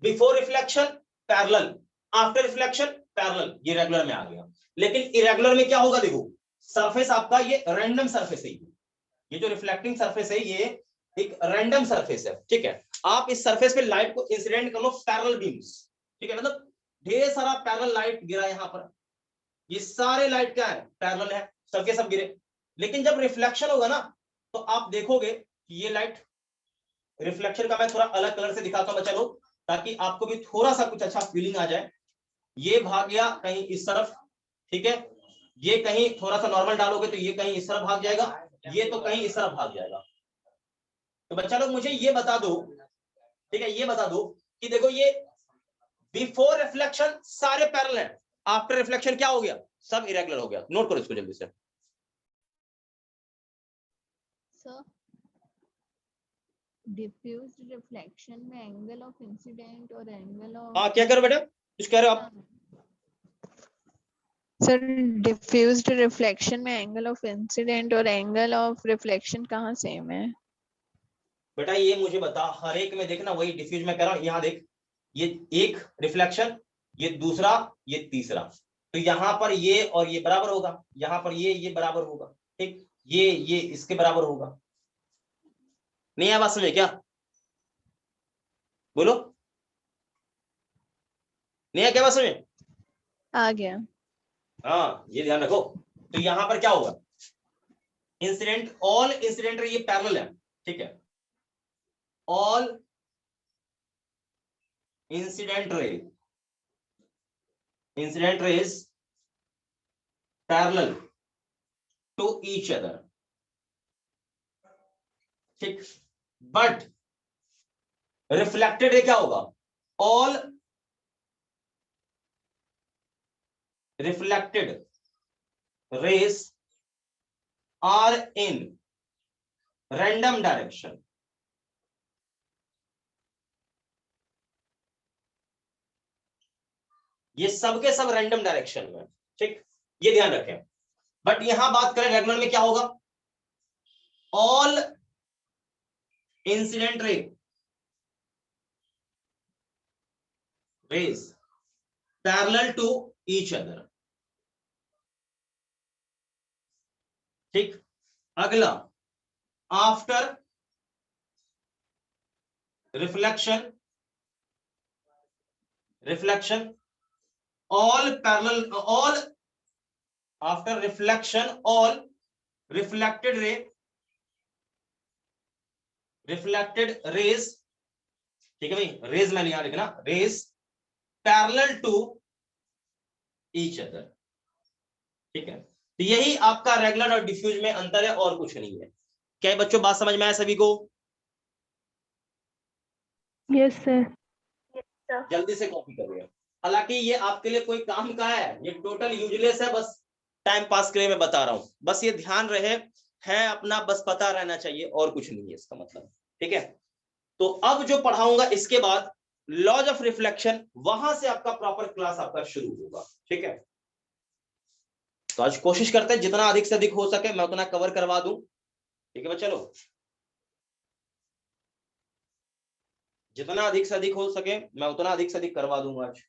Speaker 1: Before reflection parallel, after reflection parallel, ये रेगुलर में आ गया। लेकिन इरेगुलर में क्या होगा? देखो सरफेस आपका ये रैंडम सरफेस है, ये जो रिफ्लेक्टिंग सरफेस है ये एक रैंडम सरफेस है, ठीक है। आप इस सरफेस पे लाइट को इंसिडेंट कर लो पैरेलल बीम्स, ठीक है, मतलब ढेर सारा पैरेलल लाइट गिरा यहां पर, ये सारे लाइट क्या है? पैरेलल है, सबके सब गिरे। लेकिन जब रिफ्लेक्शन होगा ना तो आप देखोगे कि ये लाइट, रिफ्लेक्शन का मैं थोड़ा अलग कलर से दिखाता हूं बच्चा लोग, ताकि आपको भी थोड़ा सा कुछ अच्छा फीलिंग आ जाए। ये भाग गया कहीं इस तरफ, ठीक है, ये कहीं थोड़ा सा नॉर्मल डालोगे तो ये कहीं इस तरफ भाग जाएगा, ये तो कहीं इस तरफ भाग जाएगा। तो बच्चा लोग मुझे ये बता दो, ठीक है, ये बता दो कि देखो ये बिफोर रिफ्लेक्शन सारे पैरेलल हैं, आफ्टर रिफ्लेक्शन क्या हो गया? सब इरेगुलर हो गया। नोट करो इसको जल्दी से।
Speaker 5: सर डिफ्यूज्ड रिफ्लेक्शन में एंगल ऑफ इंसिडेंट और एंगल ऑफ
Speaker 1: हाँ, क्या करो बेटा, कुछ कह रहे हो आप?
Speaker 5: सर डिफ्यूज्ड रिफ्लेक्शन में एंगल ऑफ इंसिडेंट और एंगल ऑफ रिफ्लेक्शन कहाँ सेम है?
Speaker 1: बेटा ये मुझे बता, हर एक में देखना, वही डिफ्यूज में कह रहा हूं। यहाँ देख, ये एक रिफ्लेक्शन, ये दूसरा, ये तीसरा, तो यहाँ पर ये और ये बराबर होगा, यहाँ पर ये बराबर होगा, ठीक, ये इसके बराबर होगा। नहीं है बात समझे क्या? बोलो, नहीं है क्या बात समझे?
Speaker 5: आ गया।
Speaker 1: हाँ, ये ध्यान रखो। तो यहाँ पर क्या होगा? इंसिडेंट, ऑल इंसिडेंट ये पैरेलल है, ठीक है, all incident rays parallel to each other, ठीक। बट रिफ्लेक्टेड रे क्या होगा? All reflected rays are in random direction, ये सबके सब रैंडम डायरेक्शन में, ठीक, ये ध्यान रखें। बट यहां बात करें रेगुलर में क्या होगा? All incident rays parallel to each other, ठीक। अगला, after reflection all parallel, all after reflection, all reflected rays, ठीक है भाई, रेज मैंने यहां लिखना, rays parallel to each other, ठीक है। तो यही आपका रेगुलर और डिफ्यूज में अंतर है, और कुछ नहीं है। क्या बच्चों बात समझ में आया सभी को?
Speaker 8: Yes sir.
Speaker 1: जल्दी से कॉपी करिए। हालांकि ये आपके लिए कोई काम का है, ये टोटल यूजलेस है, बस टाइम पास के लिए मैं बता रहा हूं। बस ये ध्यान रहे, है अपना, बस पता रहना चाहिए, और कुछ नहीं है इसका मतलब, ठीक है। तो अब जो पढ़ाऊंगा इसके बाद लॉज ऑफ रिफ्लेक्शन, वहां से आपका प्रॉपर क्लास आपका शुरू होगा, ठीक है। तो आज कोशिश करते हैं जितना अधिक से अधिक हो सके मैं उतना कवर करवा दूं, ठीक है। चलो, जितना अधिक से अधिक हो सके मैं उतना अधिक से अधिक करवा दूंगा आज।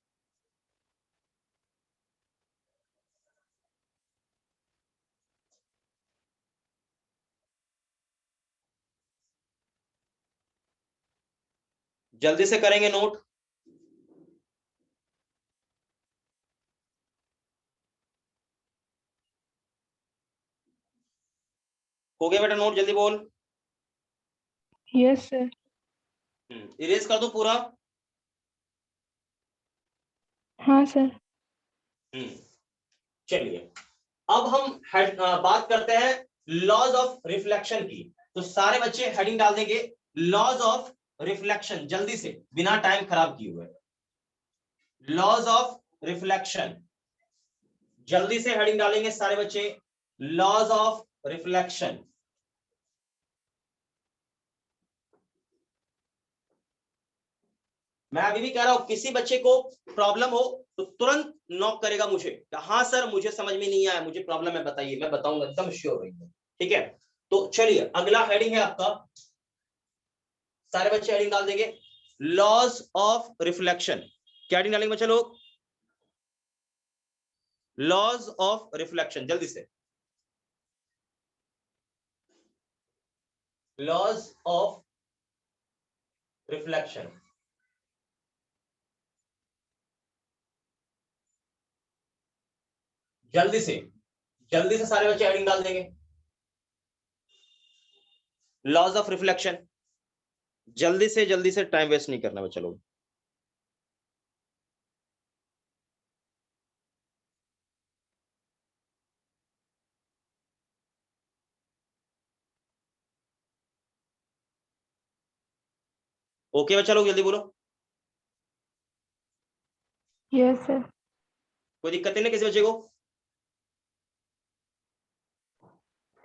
Speaker 1: जल्दी से करेंगे नोट। हो गया बेटा नोट? जल्दी बोल।
Speaker 8: Yes sir.
Speaker 1: इरेज कर दो पूरा।
Speaker 8: हाँ सर।
Speaker 1: चलिए, अब हम बात करते हैं लॉज ऑफ रिफ्लेक्शन की। तो सारे बच्चे हेडिंग डाल देंगे लॉज ऑफ रिफ्लेक्शन, जल्दी से बिना टाइम खराब किए हुए। लॉज ऑफ रिफ्लेक्शन, जल्दी से हेडिंग डालेंगे सारे बच्चे, लॉज ऑफ रिफ्लेक्शन। मैं अभी भी कह रहा हूं किसी बच्चे को प्रॉब्लम हो तो तुरंत नॉक करेगा मुझे, हाँ सर मुझे समझ में नहीं आया, मुझे प्रॉब्लम है बताइए, मैं बताऊंगा एकदम श्योर रहिए। ठीक है, तो चलिए अगला हेडिंग है आपका, सारे बच्चे हेडिंग डाल देंगे लॉज ऑफ रिफ्लेक्शन। क्या हेडिंग डालेंगे बच्चे लोग? लॉज ऑफ रिफ्लेक्शन, जल्दी से लॉज ऑफ रिफ्लेक्शन। जल्दी से सारे बच्चे हेडिंग डाल देंगे लॉज ऑफ रिफ्लेक्शन। जल्दी से टाइम वेस्ट नहीं करना बच्चा लोग। ओके बच्चा लोग जल्दी बोलो।
Speaker 8: Yes sir.
Speaker 1: कोई दिक्कत नहीं किसी बच्चे को?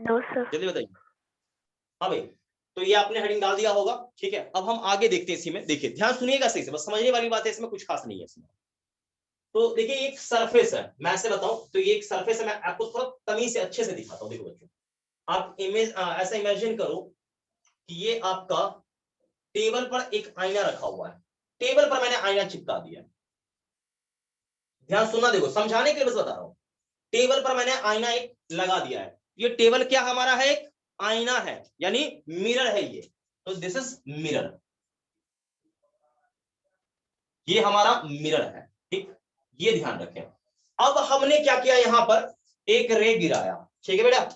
Speaker 6: No sir.
Speaker 1: जल्दी बताइए। हाँ भाई, तो ये आपने हेडिंग डाल दिया होगा। ठीक है, अब हम आगे देखते हैं इसी में। देखिए ध्यान सुनिएगा सही से, बस समझने वाली बात है, इसमें कुछ खास नहीं है इसमें। तो देखिए एक सरफेस है, मैं ऐसे बताऊं तो ये एक सरफेस है, मैं आपको थोड़ा तमीज से अच्छे से दिखाता हूं। देखो बच्चों, आप इमेज ऐसा इमेजिन करो कि ये आपका टेबल पर एक आईना रखा हुआ है, टेबल पर मैंने आईना चिपका दिया। ध्यान सुनना, देखो समझाने के लिए बस बता रहा हूं। टेबल पर मैंने आईना एक लगा दिया है, ये टेबल क्या हमारा है? एक आईना है, यानी मिरर है ये। तो दिस इज मिरर, ये हमारा मिरर है। ठीक, ये ध्यान रखें। अब हमने क्या किया, यहां पर एक रे गिराया। ठीक है बेटा,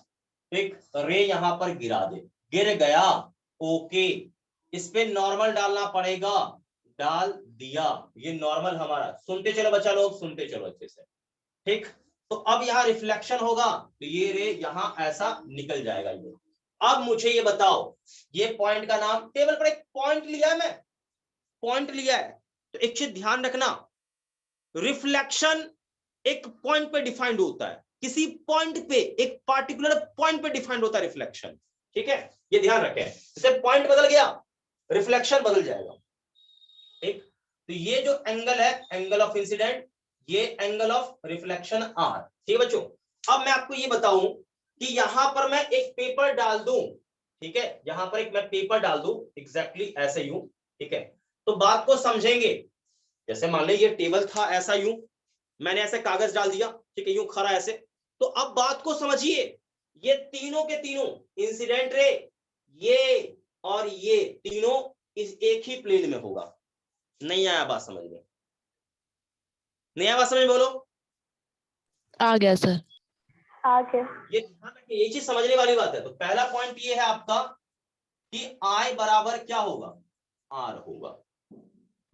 Speaker 1: एक रे यहां पर गिरा दे, गिर गया, ओके, इस पे नॉर्मल डालना पड़ेगा, डाल दिया, ये नॉर्मल हमारा। सुनते चलो बच्चा लोग, सुनते चलो अच्छे से। ठीक, तो अब यहां रिफ्लेक्शन होगा तो ये रे यहां ऐसा निकल जाएगा ये। अब मुझे ये बताओ, ये पॉइंट का नाम, टेबल पर एक पॉइंट लिया है, मैं पॉइंट लिया है, तो एक चीज ध्यान रखना, रिफ्लेक्शन एक पॉइंट पे डिफाइंड होता है, किसी पॉइंट पे, एक पार्टिकुलर पॉइंट पे डिफाइंड होता है रिफ्लेक्शन। ठीक है, ये ध्यान रखें, जैसे पॉइंट बदल गया रिफ्लेक्शन बदल जाएगा। ठीक, तो ये जो एंगल है एंगल ऑफ इंसिडेंट, ये एंगल ऑफ रिफ्लेक्शन आर। ठीक है बच्चों, अब मैं आपको ये बताऊं कि यहां पर मैं एक पेपर डाल दूं। ठीक है, यहां पर एक मैं पेपर डाल दूं एग्जैक्टली ऐसे यूं। ठीक है, तो बात को समझेंगे। जैसे मान लो ये टेबल था ऐसा यूं, मैंने ऐसे कागज डाल दिया, ठीक है, यूं खड़ा ऐसे। तो अब बात को समझिए, ये तीनों के तीनों इंसिडेंट रे, ये और ये तीनों इस एक ही प्लेन में होगा। नहीं आया बात समझ में? नहीं आया बात समझ में? बोलो।
Speaker 3: आ गया सर।
Speaker 4: आ गया।
Speaker 1: ये ध्यान रखिए, ये चीज समझने वाली बात है। तो पहला पॉइंट ये है आपका कि I बराबर क्या होगा? R होगा,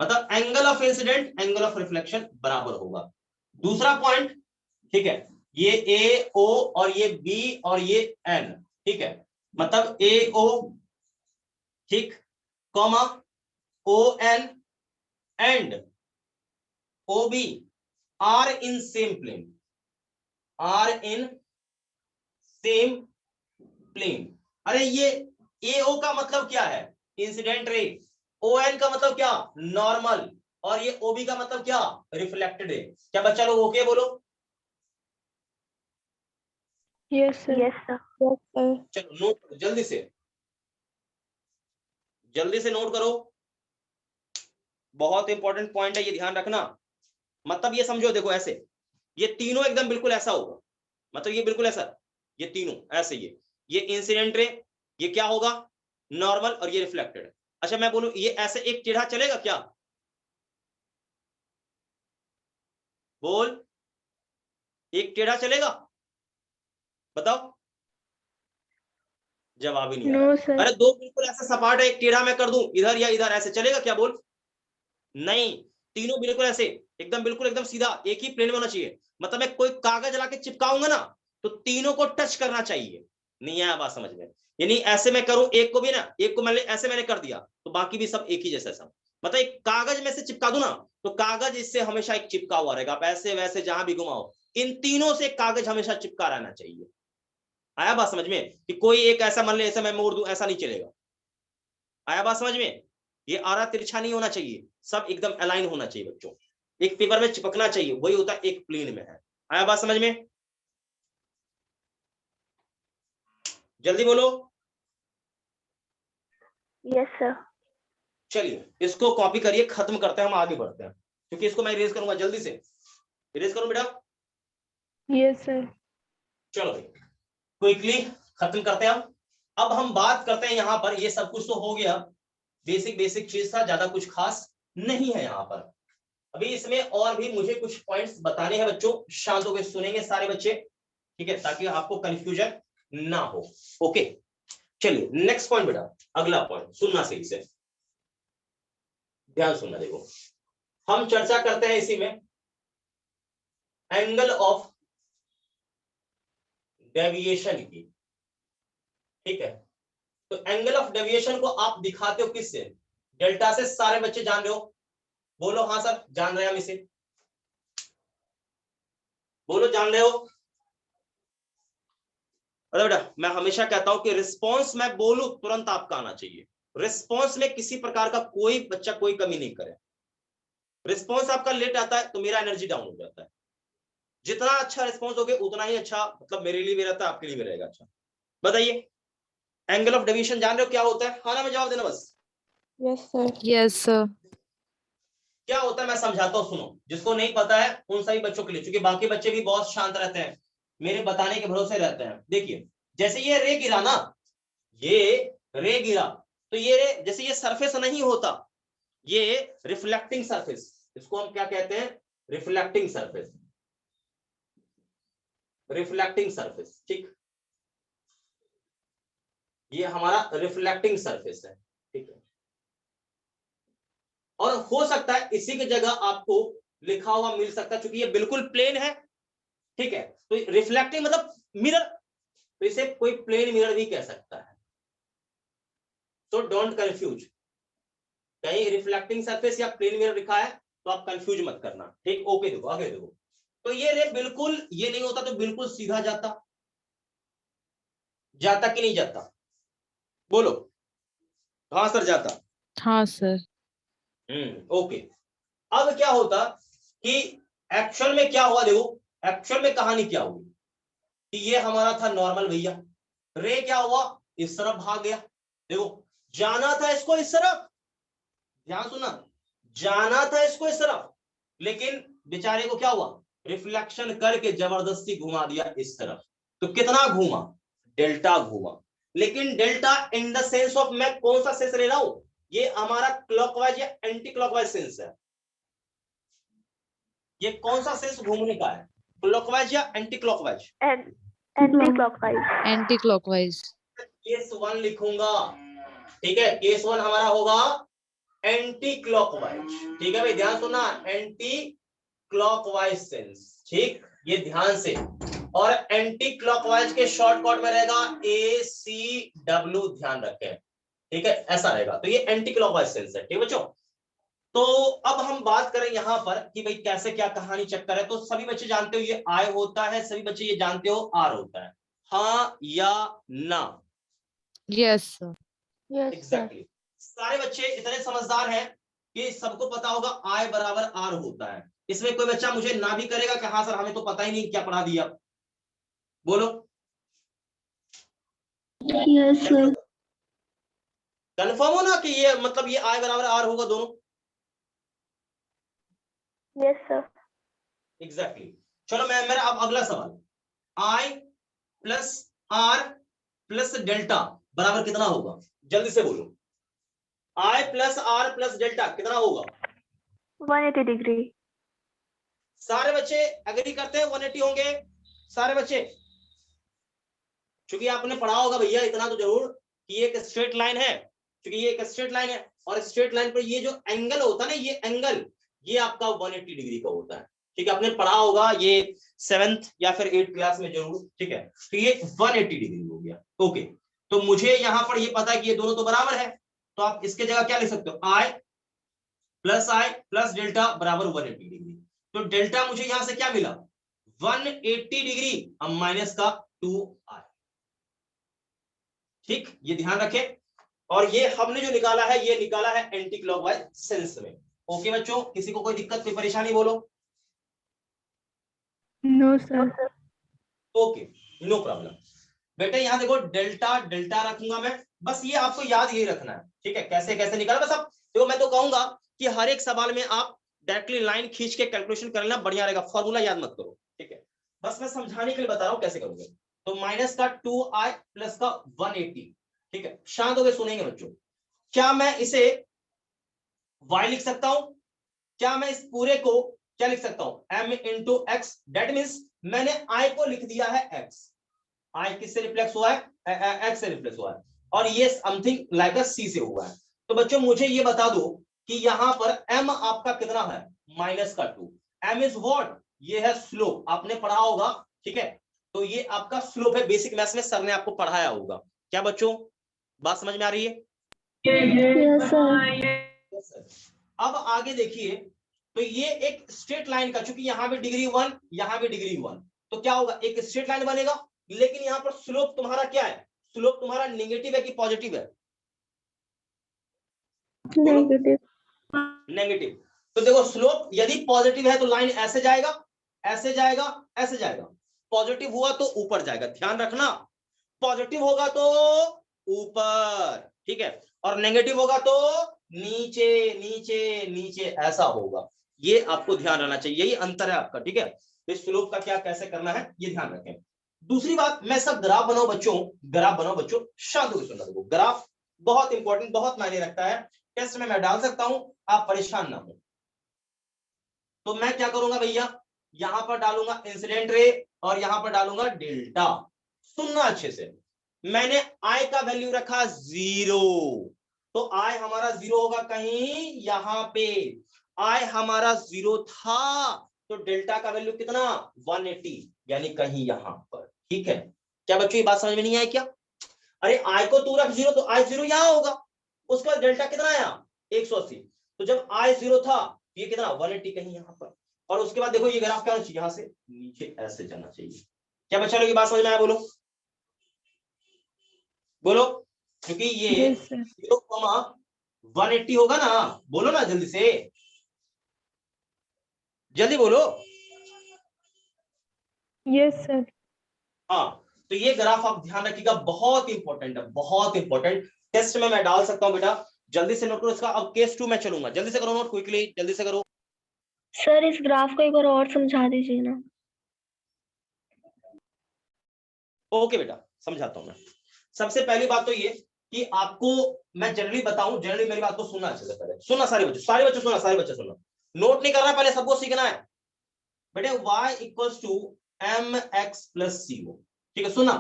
Speaker 1: मतलब angle of incident angle of reflection बराबर होगा। दूसरा पॉइंट, ठीक है, ये ए ओ और ये बी और ये एन, ठीक है, मतलब ए ओ, ठीक, comma O N and O B are in same plane, are in same plane. अरे ये ए ओ का मतलब क्या है? Incident ray. ओ एन का मतलब क्या? नॉर्मल। और ये ओ बी का मतलब क्या? Reflected ray. क्या बच्चा लोग ओके बोलो?
Speaker 8: Yes sir.
Speaker 6: Yes sir.
Speaker 8: Yes sir.
Speaker 1: चलो नोट करो जल्दी से नोट करो, बहुत इंपॉर्टेंट पॉइंट है ये, ध्यान रखना। मतलब ये समझो, देखो ऐसे ये तीनों एकदम बिल्कुल ऐसा होगा, मतलब ये बिल्कुल ऐसा, ये तीनों ऐसे, ये इंसिडेंट रे, ये क्या होगा? नॉर्मल, और ये रिफ्लेक्टेड। अच्छा मैं बोलूं ये ऐसे एक टेढ़ा चलेगा क्या? बोल, एक टेढ़ा चलेगा? बताओ, जवाब ही नहीं आ रहा।
Speaker 8: No sir.
Speaker 1: अरे दो बिल्कुल ऐसा सपाट है, एक टेढ़ा मैं कर दूं इधर या इधर, ऐसे चलेगा क्या? बोल। नहीं, तीनों बिल्कुल ऐसे एकदम, बिल्कुल एकदम सीधा एक ही प्लेन में होना चाहिए। मतलब मैं कोई कागज लाके चिपकाऊंगा ना, तो तीनों को टच करना चाहिए। नहीं आया बात समझ में? यानी ऐसे मैं करूं एक को भी ना, एक को ऐसे मैंने कर दिया तो बाकी भी सब एक ही जैसा सब, मतलब एक कागज में से चिपका दूं ना तो कागज इससे हमेशा एक चिपका हुआ रहेगा। आप ऐसे वैसे जहां भी घुमाओ इन तीनों से कागज हमेशा चिपका रहना चाहिए। आया बात समझ में? कि कोई एक ऐसा मान ले ऐसा मैं मोड़ दूं, ऐसा नहीं चलेगा। आया बात समझ में? ये आरा तिरछा नहीं होना चाहिए, सब एकदम अलाइन होना चाहिए बच्चों, एक पेपर में चिपकना चाहिए, वही होता है एक प्लेन में है। आया बात समझ में? जल्दी बोलो।
Speaker 6: Yes sir.
Speaker 1: चलिए इसको कॉपी करिए, खत्म करते हैं, हम आगे बढ़ते हैं, क्योंकि इसको मैं इरेज करूंगा। जल्दी से इरेज करूं बेटा।
Speaker 8: Yes, sir.
Speaker 1: चलो भाई क्विकली खत्म करते हैं। अब हम बात करते हैं यहाँ पर, ये सब कुछ तो हो गया, बेसिक बेसिक चीज था, ज्यादा कुछ खास नहीं है यहाँ पर। अभी इसमें और भी मुझे कुछ पॉइंट्स बताने हैं बच्चों, शांत होकर सुनेंगे सारे बच्चे, ठीक है, ताकि आपको कंफ्यूजन ना हो। ओके चलिए नेक्स्ट पॉइंट बेटा, अगला पॉइंट सुनना सही से, ध्यान सुनना। देखो हम चर्चा करते हैं इसी में एंगल ऑफ डेविएशन की, ठीक है। तो एंगल ऑफ डेविएशन को आप दिखाते हो किससे? डेल्टा से। सारे बच्चे जान रहे हो? बोलो हाँ सर जान रहे हैं हम इसे, बोलो जान रहे हो? अरे बेटा मैं हमेशा कहता हूं कि रिस्पॉन्स मैं बोलूं तुरंत आपका आना चाहिए, रिस्पॉन्स में किसी प्रकार का कोई बच्चा कोई कमी नहीं करे। रिस्पॉन्स आपका लेट आता है तो मेरा एनर्जी डाउन हो जाता है। जितना अच्छा रिस्पॉन्स दोगे उतना ही अच्छा, मतलब मेरे लिए भी रहता है, आपके लिए भी रहेगा अच्छा। बताइए एंगल ऑफ डेविएशन जान रहे हो क्या होता है? हाँ ना में जवाब देना बस।
Speaker 8: Yes, sir.
Speaker 3: Yes, sir.
Speaker 1: क्या होता है मैं समझाता हूँ, सुनो। जिसको नहीं पता है उन सभी बच्चों के लिए, क्योंकि बाकी बच्चे भी बहुत शांत रहते हैं, मेरे बताने के भरोसे रहते हैं। देखिए जैसे ये रे गिरा ना, ये रे गिरा, तो ये रे जैसे ये सरफेस नहीं होता, ये रिफ्लेक्टिंग सरफेस, इसको हम क्या कहते हैं? रिफ्लेक्टिंग सरफेस, रिफ्लेक्टिंग सरफेस, ठीक। ये हमारा रिफ्लेक्टिंग सरफेस है, ठीक है। और हो सकता है इसी की जगह आपको लिखा हुआ मिल सकता है, क्योंकि ये बिल्कुल प्लेन है, ठीक है। तो रिफ्लेक्टिंग मतलब मिरर, तो इसे कोई प्लेन मिरर भी कह सकता है। तो डोंट कंफ्यूज, कहीं रिफ्लेक्टिंग सरफेस या प्लेन मिरर लिखा है तो आप कंफ्यूज मत करना, ठीक। ओके देखो आगे देखो, तो ये रे बिल्कुल ये नहीं होता तो बिल्कुल सीधा जाता, जाता कि नहीं जाता? बोलो। हाँ सर जाता।
Speaker 3: हाँ सर।
Speaker 1: ओके। अब क्या होता कि एक्चुअल में क्या हुआ, देखो एक्चुअल में कहानी क्या हुई कि ये हमारा था नॉर्मल भैया, रे क्या हुआ इस तरफ भाग गया। देखो जाना था इसको इस तरफ, ध्यान सुना, जाना था इसको इस तरफ, लेकिन बेचारे को क्या हुआ, रिफ्लेक्शन करके जबरदस्ती घुमा दिया इस तरफ। तो कितना घूमा? डेल्टा घूमा। लेकिन delta in the sense of, मैं कौन सा सेंस ले रहा हूं, ये हमारा क्लॉकवाइज या एंटी क्लॉकवाइज सेंस है। ये कौन सा सेंस घूमने का है, क्लॉकवाइज या anti clockwise?
Speaker 6: Anti clockwise.
Speaker 3: Anti clockwise.
Speaker 1: Case 1 लिखूंगा, ठीक है। केस 1 हमारा होगा एंटी क्लॉकवाइज, ठीक है भाई ध्यान सुनना, एंटी क्लॉकवाइज सेंस, ठीक, ये ध्यान से। और एंटी क्लॉकवाइज के शॉर्टकट में रहेगा ACW, ध्यान रखें, ठीक है, ऐसा रहेगा। तो ये एंटी क्लॉकवाइज सेंस है, ठीक बच्चों। तो अब हम बात करें यहां पर कि भाई कैसे क्या कहानी चक्कर है। तो सभी बच्चे जानते हो ये I होता है, सभी बच्चे ये जानते हो R होता है, हाँ या ना?
Speaker 3: Yes sir.
Speaker 8: Yes, sir.
Speaker 1: Exactly. सारे बच्चे इतने समझदार हैं कि सबको पता होगा I बराबर R होता है। इसमें कोई बच्चा मुझे ना भी करेगा कि हाँ सर हमें तो पता ही नहीं, क्या पढ़ा दिया? बोलो।
Speaker 6: Yes sir.
Speaker 1: कंफर्म हो ना कि ये मतलब ये I बराबर R होगा दोनों?
Speaker 6: Yes sir.
Speaker 1: एग्जैक्टली। चलो मैं मेरा अब अगला सवाल, I plus R plus delta बराबर कितना होगा? जल्दी से बोलो। I plus R plus delta कितना होगा?
Speaker 6: 180 डिग्री।
Speaker 1: सारे बच्चे एग्री करते हैं 180 होंगे? सारे बच्चे, क्योंकि आपने पढ़ा होगा भैया इतना तो जरूर कि ये एक स्ट्रेट लाइन है, क्योंकि ये एक स्ट्रेट लाइन है और स्ट्रेट लाइन पर ये जो एंगल होता है ना, ये एंगल ये आपका 180 डिग्री का होता है। ठीक है, आपने पढ़ा होगा ये 7th या फिर 8th क्लास में जरूर, ठीक है। तो ये 180 डिग्री हो गया। ओके, तो मुझे यहां पर ये पता है कि ये दोनों तो बराबर है, तो आप इसके जगह क्या लिख सकते हो, आई प्लस डेल्टा बराबर 180 डिग्री। तो डेल्टा मुझे यहां से क्या मिला, 180 डिग्री माइनस का 2i। ठीक, ये ध्यान रखें। और ये हमने जो निकाला है, ये निकाला है एंटी क्लॉकवाइज सेंस में। ओके बच्चों, किसी को कोई दिक्कत, कोई परेशानी बोलो।
Speaker 8: No sir.
Speaker 1: Okay, no problem. बेटा यहाँ देखो, डेल्टा डेल्टा रखूंगा मैं, बस ये आपको याद यही रखना है, ठीक है, कैसे कैसे निकाला। बस अब देखो, मैं तो कहूंगा कि हर एक सवाल में आप डायरेक्टली लाइन खींच के कैलकुलेशन कर लेना, बढ़िया रहेगा, फॉर्मूला याद मत करो, ठीक है। बस मैं समझाने के लिए बता रहा हूँ कैसे करोगे। तो माइनस का 2i प्लस का 180, ठीक है। शांत होकर सुनेंगे बच्चों। क्या मैं इसे y लिख सकता हूं? क्या मैं इस पूरे को क्या लिख सकता हूं, m into x. That means मैंने i को लिख दिया है x। i किससे रिफ्लेक्स हुआ है, x से रिफ्लेक्स हुआ है, और ये समथिंग लाइक a c से हुआ है। तो बच्चों मुझे ये बता दो कि यहां पर m आपका कितना है, माइनस का 2। m इज व्हाट, ये है स्लोप, आपने पढ़ा होगा, ठीक है। तो ये आपका स्लोप है, बेसिक मैथ्स में सर ने आपको पढ़ाया होगा। क्या बच्चों बात समझ में आ रही है?
Speaker 6: Yes, sir.
Speaker 1: अब आगे देखिए, तो ये एक स्ट्रेट लाइन का, चूंकि यहाँ भी डिग्री 1, यहाँ भी डिग्री 1, तो क्या होगा, एक स्ट्रेट लाइन बनेगा। लेकिन यहाँ पर स्लोप तुम्हारा क्या है, स्लोप तुम्हारा नेगेटिव है कि पॉजिटिव है?
Speaker 6: Negative.
Speaker 1: नेगेटिव। तो देखो, स्लोप यदि पॉजिटिव है तो लाइन ऐसे जाएगा, ऐसे जाएगा, ऐसे जाएगा। पॉजिटिव हुआ तो ऊपर जाएगा, ध्यान रखना। पॉजिटिव होगा तो ऊपर, ठीक है, और नेगेटिव होगा तो नीचे नीचे नीचे, ऐसा होगा। ये आपको ध्यान रहना चाहिए, यही अंतर है आपका, ठीक है। तो स्लोप का क्या कैसे करना है ये ध्यान रखें। दूसरी बात, मैं सब ग्राफ बनाओ बच्चों, ग्राफ बनाओ बच्चों, शांत होकर सुनना। देखो, ग्राफ बहुत इंपॉर्टेंट, बहुत मायने रखता है। टेस्ट में मैं डाल सकता हूं, आप परेशान ना हो। तो मैं क्या करूंगा भैया, यहां पर डालूंगा इंसिडेंट रे और यहां पर डालूंगा डेल्टा। सुनना अच्छे से, मैंने आई का वैल्यू रखा 0, तो आई हमारा 0 होगा कहीं यहां पे। आई हमारा 0 था, तो डेल्टा का वैल्यू कितना, 180, यानी कहीं यहां पर, ठीक है। क्या बच्चों ये बात समझ में नहीं आई क्या? अरे आई को तू रख 0, तो आई 0 यहां होगा, उसके बाद डेल्टा कितना आया, 180। तो जब आई 0 था, ये कितना, 180 कहीं यहां पर। और उसके बाद देखो, ये ग्राफ क्या होना चाहिए, यहां से नीचे ऐसे जाना चाहिए। क्या बच्चा लोग ये बात समझ में आया? बोलो बोलो, क्योंकि ये 0,180 होगा ना, बोलो ना जल्दी से, जल्दी बोलो।
Speaker 8: Yes sir.
Speaker 1: हाँ, तो ये ग्राफ आप ध्यान रखिएगा, बहुत इंपॉर्टेंट है, बहुत इंपॉर्टेंट। टेस्ट में मैं डाल सकता हूं बेटा, जल्दी से नोट करो इसका। अब केस 2 में चलूंगा, जल्दी से करो नोट, क्विकली जल्दी से करो।
Speaker 6: सर इस ग्राफ को एक बार और समझा दीजिए ना।
Speaker 1: ओके बेटा, समझाता हूं मैं। सबसे पहली बात तो ये कि आपको मैं जनरली बताऊं, जनरली मेरी बात को सुनना अच्छे से, पहले सुनना सारे बच्चे, सारे बच्चे सुनना, सारे बच्चे सुनना। नोट नहीं करना, पहले सबको सीखना है बेटे। y equals to mx plus co, ठीक है। सुनना,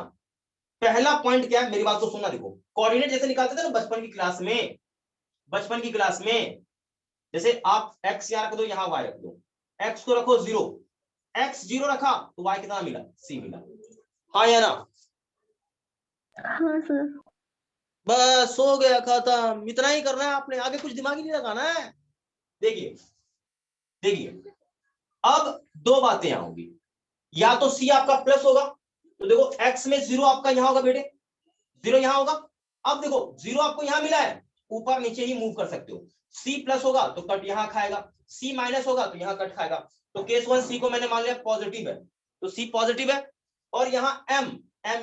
Speaker 1: पहला पॉइंट क्या है, मेरी बात को सुनना। देखो, कोऑर्डिनेट जैसे निकालते थे ना बचपन की क्लास में, बचपन की क्लास में, जैसे आप x यहाँ रख दो, यहाँ y रख दो, x को रखो 0, x 0 रखा तो y कितना मिला, c मिला, हाँ या ना?
Speaker 6: हाँ सर।
Speaker 1: बस हो गया, खत्म, इतना ही करना है आपने, आगे कुछ दिमाग ही नहीं लगाना है। देखिए देखिए, अब दो बातें यहां होंगी, या तो c आपका प्लस होगा, तो देखो x में 0 आपका यहां होगा बेटे, 0 यहां होगा। अब देखो 0 आपको यहां मिला है, ऊपर नीचे ही मूव कर सकते हो। c प्लस होगा तो कट यहां खाएगा, c माइनस होगा तो यहां कट खाएगा। तो केस 1 c को मैंने मान लिया पॉजिटिव है, तो c पॉजिटिव है, और यहाँ m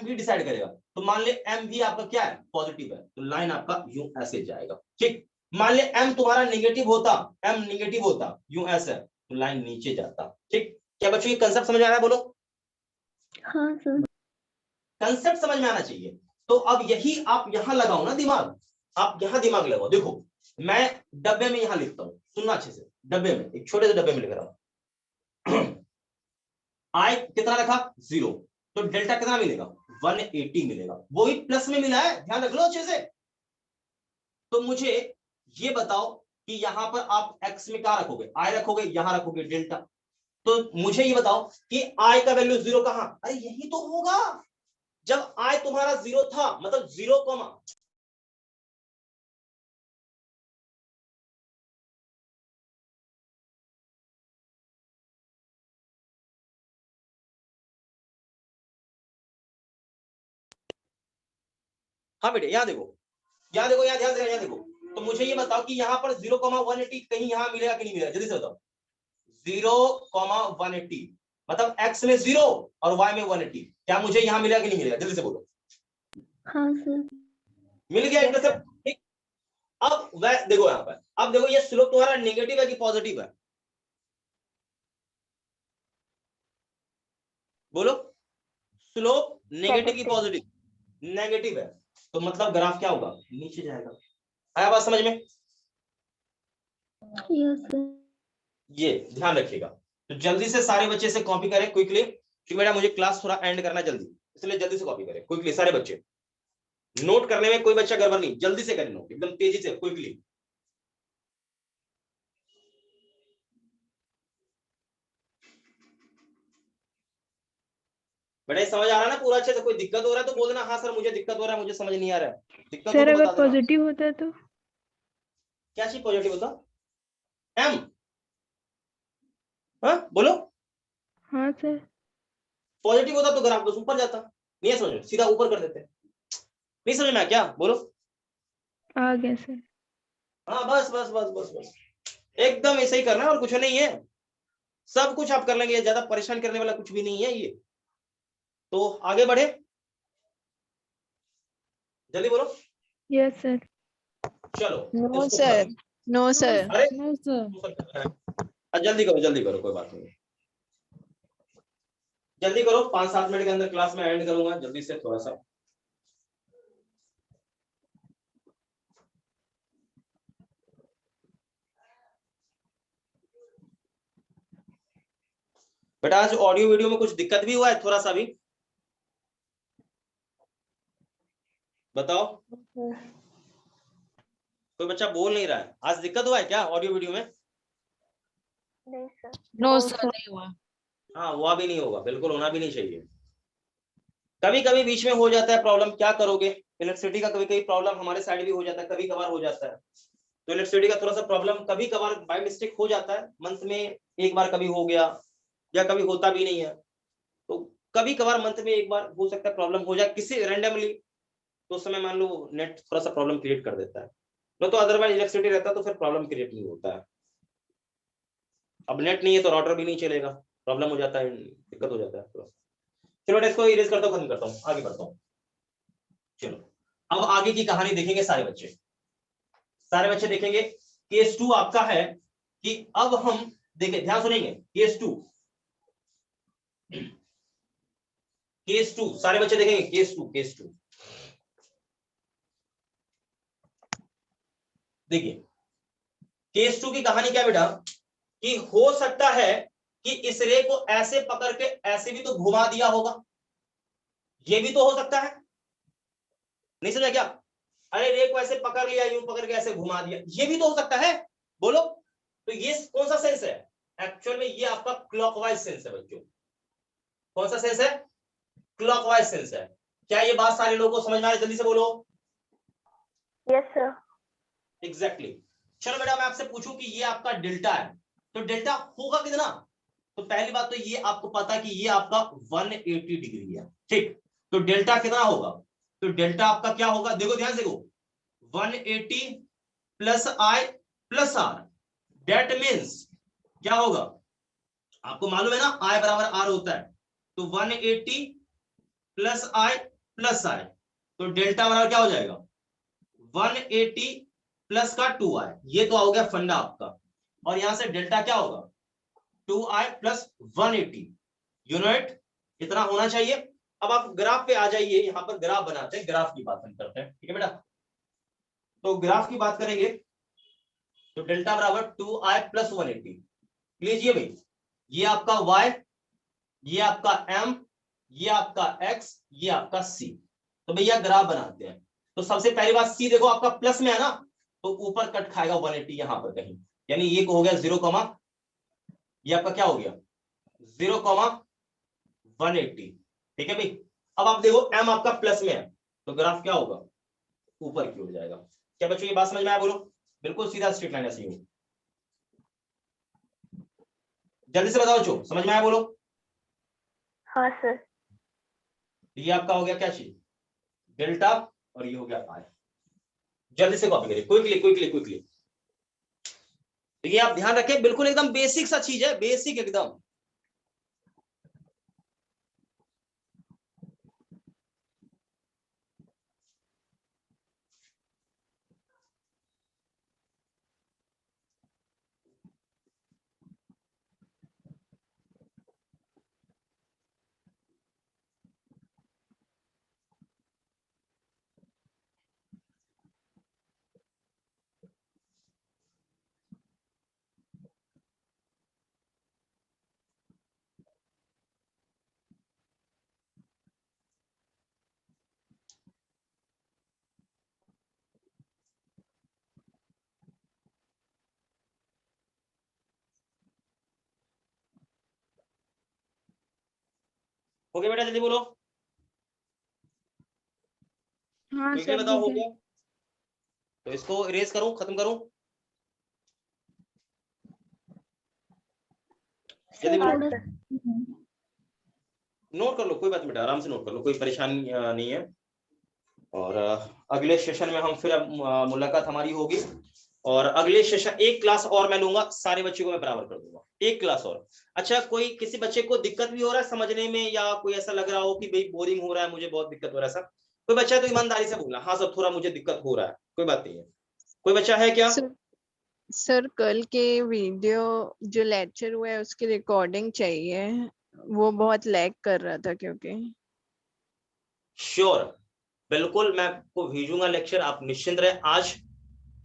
Speaker 1: भी डिसाइड करेगा, तो मान ले m भी आपका क्या है, पॉजिटिव है, तो लाइन आपका यूं ऐसे जाएगा, ठीक। मान ले m तुम्हारा नेगेटिव होता, m नेगेटिव होता, यूं ऐसे, तो लाइन नीचे जाता, ठीक। क्या बच्चों ये कंसेप्ट समझ में आ रहा है? बोलो
Speaker 6: हाँ सर।
Speaker 1: कंसेप्ट समझ में आना चाहिए। तो अब यही आप यहां लगाओ ना दिमाग, आप यहां दिमाग लगाओ। देखो मैं डब्बे में यहां लिखता हूं, सुनना अच्छे से, डब्बे में, एक छोटे से डब्बे में लिख रहा हूं। आई कितना रखा, 0, तो डेल्टा कितना मिलेगा, 180 मिलेगा, वही प्लस में मिला है, ध्यान रख लो अच्छे से। तो मुझे ये बताओ कि यहां पर आप x में क्या रखोगे, आई रखोगे, यहां रखोगे डेल्टा। तो मुझे ये बताओ कि I का वैल्यू 0 कहां, अरे यही तो होगा जब I तुम्हारा 0 था, मतलब 0 कॉमा हाँ बेटे यहाँ देखो, यहाँ देखो, यहाँ ध्यान से यहाँ देखो। तो मुझे ये बताओ कि यहाँ पर 0,180 कहीं यहाँ मिलेगा कि नहीं मिलेगा, जल्दी से बताओ। 0,180 मतलब x में 0 और y में 180, क्या मुझे यहाँ मिलेगा कि नहीं मिलेगा, जल्दी से बोलो।
Speaker 6: हाँ सर।
Speaker 1: मिल गया इंटरसेप्ट, ठीक। अब वह देखो यहाँ पर, अब देखो ये स्लोप तुम्हारा नेगेटिव है कि पॉजिटिव है, बोलो। स्लोप नेगेटिव की पॉजिटिव, नेगेटिव है, तो मतलब ग्राफ क्या होगा, नीचे जाएगा। आया बात समझ में?
Speaker 6: Yes sir.
Speaker 1: ये ध्यान रखिएगा। तो जल्दी से सारे बच्चे से कॉपी करें क्विकली, क्योंकि बेटा मुझे क्लास थोड़ा एंड करना जल्दी, इसलिए जल्दी से कॉपी करें क्विकली सारे बच्चे। नोट करने में कोई बच्चा गड़बड़ नहीं, जल्दी से करें नोट, एकदम तेजी से क्विकली। बेटा समझ आ रहा है ना पूरा अच्छे से? कोई दिक्कत हो रहा है तो बोल देना, हाँ सर मुझे दिक्कत हो रहा है, मुझे समझ नहीं आ रहा है। दिक्कत हो
Speaker 8: सर
Speaker 1: तो
Speaker 8: अगर
Speaker 1: बता देना।
Speaker 8: पॉजिटिव होता है तो?
Speaker 1: क्या चीज पॉजिटिव होता? एम, हाँ बोलो।
Speaker 8: हाँ सर।
Speaker 1: पॉजिटिव होता तो ग्राफ बस ऊपर जाता, नहीं है समझ में, सीधा ऊपर कर देते। नहीं समझ में क्या, बोलो।
Speaker 8: आ गया सर।
Speaker 1: हाँ बस बस बस बस बस, एकदम ऐसे ही करना है और कुछ नहीं है, सब कुछ आप कर लेंगे, ज्यादा परेशान करने वाला कुछ भी नहीं है ये। तो आगे बढ़े, जल्दी बोलो।
Speaker 8: Yes sir.
Speaker 1: चलो
Speaker 5: नो
Speaker 1: इसको
Speaker 5: सर,
Speaker 1: खत्म।
Speaker 5: No sir.
Speaker 1: अरे
Speaker 3: No, sir.
Speaker 1: जल्दी करो जल्दी करो, कोई बात नहीं, जल्दी करो, 5-7 मिनट के अंदर क्लास में एंड करूंगा, जल्दी से थोड़ा सा। बेटा आज ऑडियो वीडियो में कुछ दिक्कत भी हुआ है थोड़ा सा भी, बताओ। कोई बच्चा बोल नहीं रहा है, आज दिक्कत हुआ है क्या ऑडियो वीडियो में?
Speaker 6: नहीं sir.
Speaker 3: No,
Speaker 4: No,
Speaker 3: sir.
Speaker 4: sir.
Speaker 3: नहीं हुआ।
Speaker 1: हाँ हुआ भी नहीं होगा, बिल्कुल होना भी नहीं चाहिए। कभी कभी बीच में हो जाता है प्रॉब्लम, क्या करोगे, इलेक्ट्रिसिटी का कभी कभी प्रॉब्लम हमारे साइड भी हो जाता है, कभी कभार हो जाता है। तो इलेक्ट्रिसिटी का थोड़ा सा प्रॉब्लम कभी कभार बाय मिस्टेक हो जाता है, मंथ में एक बार कभी हो गया, या कभी होता भी नहीं है। तो कभी कभार मंथ में एक बार हो सकता है प्रॉब्लम हो जाए किसी रैंडमली, तो उस समय मान लो नेट थोड़ा सा प्रॉब्लम क्रिएट कर देता है, तो अदरवाइज इलेक्ट्रिसिटी रहता है तो फिर प्रॉब्लम क्रिएट नहीं होता है। अब नेट नहीं है तो राउटर भी नहीं चलेगा, प्रॉब्लम हो जाता है, दिक्कत हो जाता है थोड़ा। चलो इसको इरेज करता हूँ, खत्म करता हूँ, आगे बढ़ता हूँ। चलो अब आगे की कहानी देखेंगे सारे बच्चे, सारे बच्चे देखेंगे। केस 2 आपका है कि अब हम देखें, ध्यान सुनेंगे। केस 2, केस 2 सारे बच्चे देखेंगे। केस 2, केस 2 देखिए। केस 2 की कहानी क्या बेटा, कि हो सकता है कि इस रे को ऐसे पकड़ के ऐसे भी तो घुमा दिया होगा, ये भी तो हो सकता है, नहीं समझा क्या? अरे रे को ऐसे पकड़ लिया, यूं पकड़ के ऐसे घुमा दिया, ये भी तो हो सकता है, बोलो। तो ये कौन सा सेंस है, एक्चुअल में ये आपका क्लॉकवाइज सेंस है बच्चों। कौन सा सेंस है, क्लॉकवाइज सेंस है। क्या ये बात सारे लोगों को समझ में आ रही है, जल्दी से बोलो।
Speaker 6: Yes sir.
Speaker 1: एग्जैक्टली। चलो बेटा मैं आपसे पूछूं कि ये आपका डेल्टा है, तो डेल्टा होगा कितना? तो पहली बात तो ये आपको पता है कि ये आपका 180 डिग्री है, ठीक। तो डेल्टा कितना होगा, तो डेल्टा आपका क्या होगा, देखो ध्यान से, देखो 180 plus I plus R, that means क्या होगा, आपको मालूम है ना आई बराबर आर होता है। तो 180 प्लस आई प्लस आई, तो डेल्टा बराबर क्या हो जाएगा, 180 प्लस का 2i, ये तो हो गया फंडा आपका। और यहां से डेल्टा क्या होगा, 2i प्लस 180 यूनिट, इतना होना चाहिए। अब आप ग्राफ पे आ जाइए, यहां पर ग्राफ बनाते हैं, ग्राफ की बात हम करते हैं, ठीक है बेटा। तो ग्राफ की बात करेंगे, तो डेल्टा बराबर 2i प्लस 180, लीजिए भाई, ये आपका y, ये आपका m, ये आपका x, ये आपका c। तो भैया ग्राफ बनाते हैं। तो सबसे पहली बात c देखो आपका प्लस में है ना, तो ऊपर कट खाएगा 180 यहां पर कहीं, यानी ये हो गया 0, ये आपका क्या हो गया 0,180। ठीक है भाई। अब आप देखो m आपका प्लस में है तो ग्राफ क्या होगा, ऊपर की ओर जाएगा। क्या बच्चों ये बात समझ में आया? बोलो। बिल्कुल सीधा स्ट्रेट लाइन ऐसी हो। जल्दी से बताओ जो समझ में आया बोलो।
Speaker 6: हाँ सर।
Speaker 1: ये आपका हो गया क्या चीज, डेल्टा, और ये हो गया आर। जल्दी से कॉपी करिए, क्विकली क्विकली क्विकली। तो ये आप ध्यान रखें, बिल्कुल एकदम बेसिक सा चीज है, बेसिक एकदम। हो गया बेटा, जल्दी बोलो।
Speaker 8: हाँ
Speaker 1: क्विकली
Speaker 8: सर
Speaker 1: बताओ, हो
Speaker 8: ठीक है।
Speaker 1: गया? तो इसको इरेज करूं, खत्म करूं? जल्दी
Speaker 6: हाँ
Speaker 1: बोलो।
Speaker 6: सर।
Speaker 1: नोट कर लो, कोई बात नहीं बेटा, आराम से नोट कर लो, कोई परेशानी नहीं है। और अगले सेशन में हम फिर मुलाकात हमारी होगी। और अगले सेशन एक क्लास और मैं लूंगा, सारे बच्चों को मैं बराबर कर दूंगा, एक क्लास और। अच्छा, कोई किसी बच्चे को दिक्कत भी हो रहा है समझने में, या कोई ऐसा लग रहा हो कि भाई बोरिंग हो रहा है, मुझे बहुत दिक्कत हो रहा है सर, कोई बच्चा है तो ईमानदारी से बोलना, हाँ सर थोड़ा मुझे दिक्कत हो रहा है, कोई बात नहीं है। कोई बच्चा है क्या?
Speaker 5: सर कल के वीडियो जो लेक्चर हुआ है उसकी रिकॉर्डिंग चाहिए, वो बहुत लैग कर रहा था क्योंकि।
Speaker 1: श्योर, बिल्कुल मैं आपको भेजूंगा लेक्चर, आप निश्चिंत रहे। आज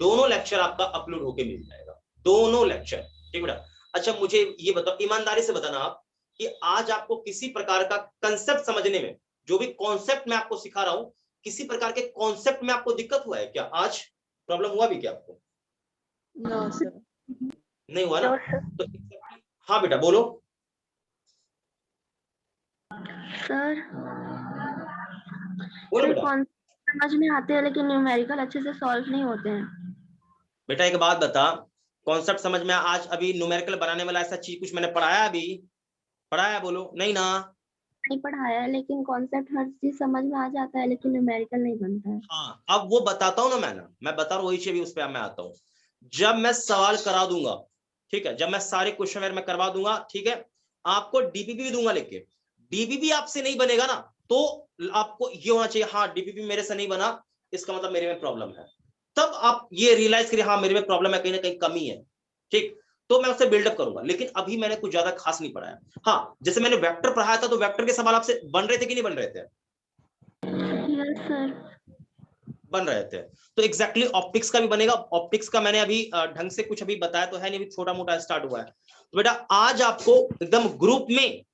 Speaker 1: दोनों लेक्चर आपका अपलोड होके मिल जाएगा, दोनों लेक्चर। ठीक बेटा। अच्छा मुझे ये बताओ, ईमानदारी से बताना आप, कि आज आपको किसी प्रकार का कंसेप्ट समझने में, जो भी कॉन्सेप्ट मैं आपको सिखा रहा हूं, किसी प्रकार के कॉन्सेप्ट में आपको दिक्कत हुआ है क्या? आज प्रॉब्लम हुआ भी क्या आपको?
Speaker 5: No sir.
Speaker 1: नहीं हुआ ना?
Speaker 6: No sir.
Speaker 1: तो हाँ बेटा बोलो।
Speaker 6: सर
Speaker 1: बोलो
Speaker 6: सर
Speaker 1: बेटा।
Speaker 6: कौन समझ में आते हैं लेकिन न्यूमेरिकल अच्छे से सॉल्व नहीं होते हैं।
Speaker 1: बेटा एक बात बता, कॉन्सेप्ट समझ में आज अभी न्यूमेरिकल बनाने वाला ऐसा चीज कुछ मैंने पढ़ाया? अभी पढ़ाया? बोलो नहीं ना।
Speaker 6: नहीं पढ़ाया है, लेकिन कॉन्सेप्ट हर चीज समझ में आ जाता है लेकिन न्यूमेरिकल नहीं बनता है।
Speaker 1: हाँ अब वो बताता हूँ ना, मैं बता रहा हूँ वही चीज, उस पर मैं आता हूँ। जब मैं सवाल करा दूंगा, ठीक है, जब मैं सारे क्वेश्चन मैं करवा दूंगा, ठीक है, आपको डीपीपी भी दूंगा लेके, डीपीपी आपसे नहीं बनेगा ना, तो आपको ये होना चाहिए, हाँ डीपीपी मेरे से नहीं बना, इसका मतलब मेरे में प्रॉब्लम है। तब आप ये रियलाइज करिए, हाँ मेरे में प्रॉब्लम है, कहीं ना कहीं कमी है। ठीक, तो मैं उससे बिल्डअप करूंगा, लेकिन अभी मैंने कुछ ज्यादा खास नहीं पढ़ाया। हाँ जैसे मैंने वेक्टर पढ़ाया था, तो वेक्टर के सवाल आपसे बन रहे थे कि नहीं बन रहे थे?
Speaker 6: Yes sir.
Speaker 1: बन रहे थे। तो एग्जैक्टली ऑप्टिक्स का भी बनेगा। ऑप्टिक्स का मैंने अभी ढंग से कुछ अभी बताया तो है नहीं, अभी छोटा मोटा स्टार्ट हुआ है। तो बेटा आज आपको एकदम ग्रुप में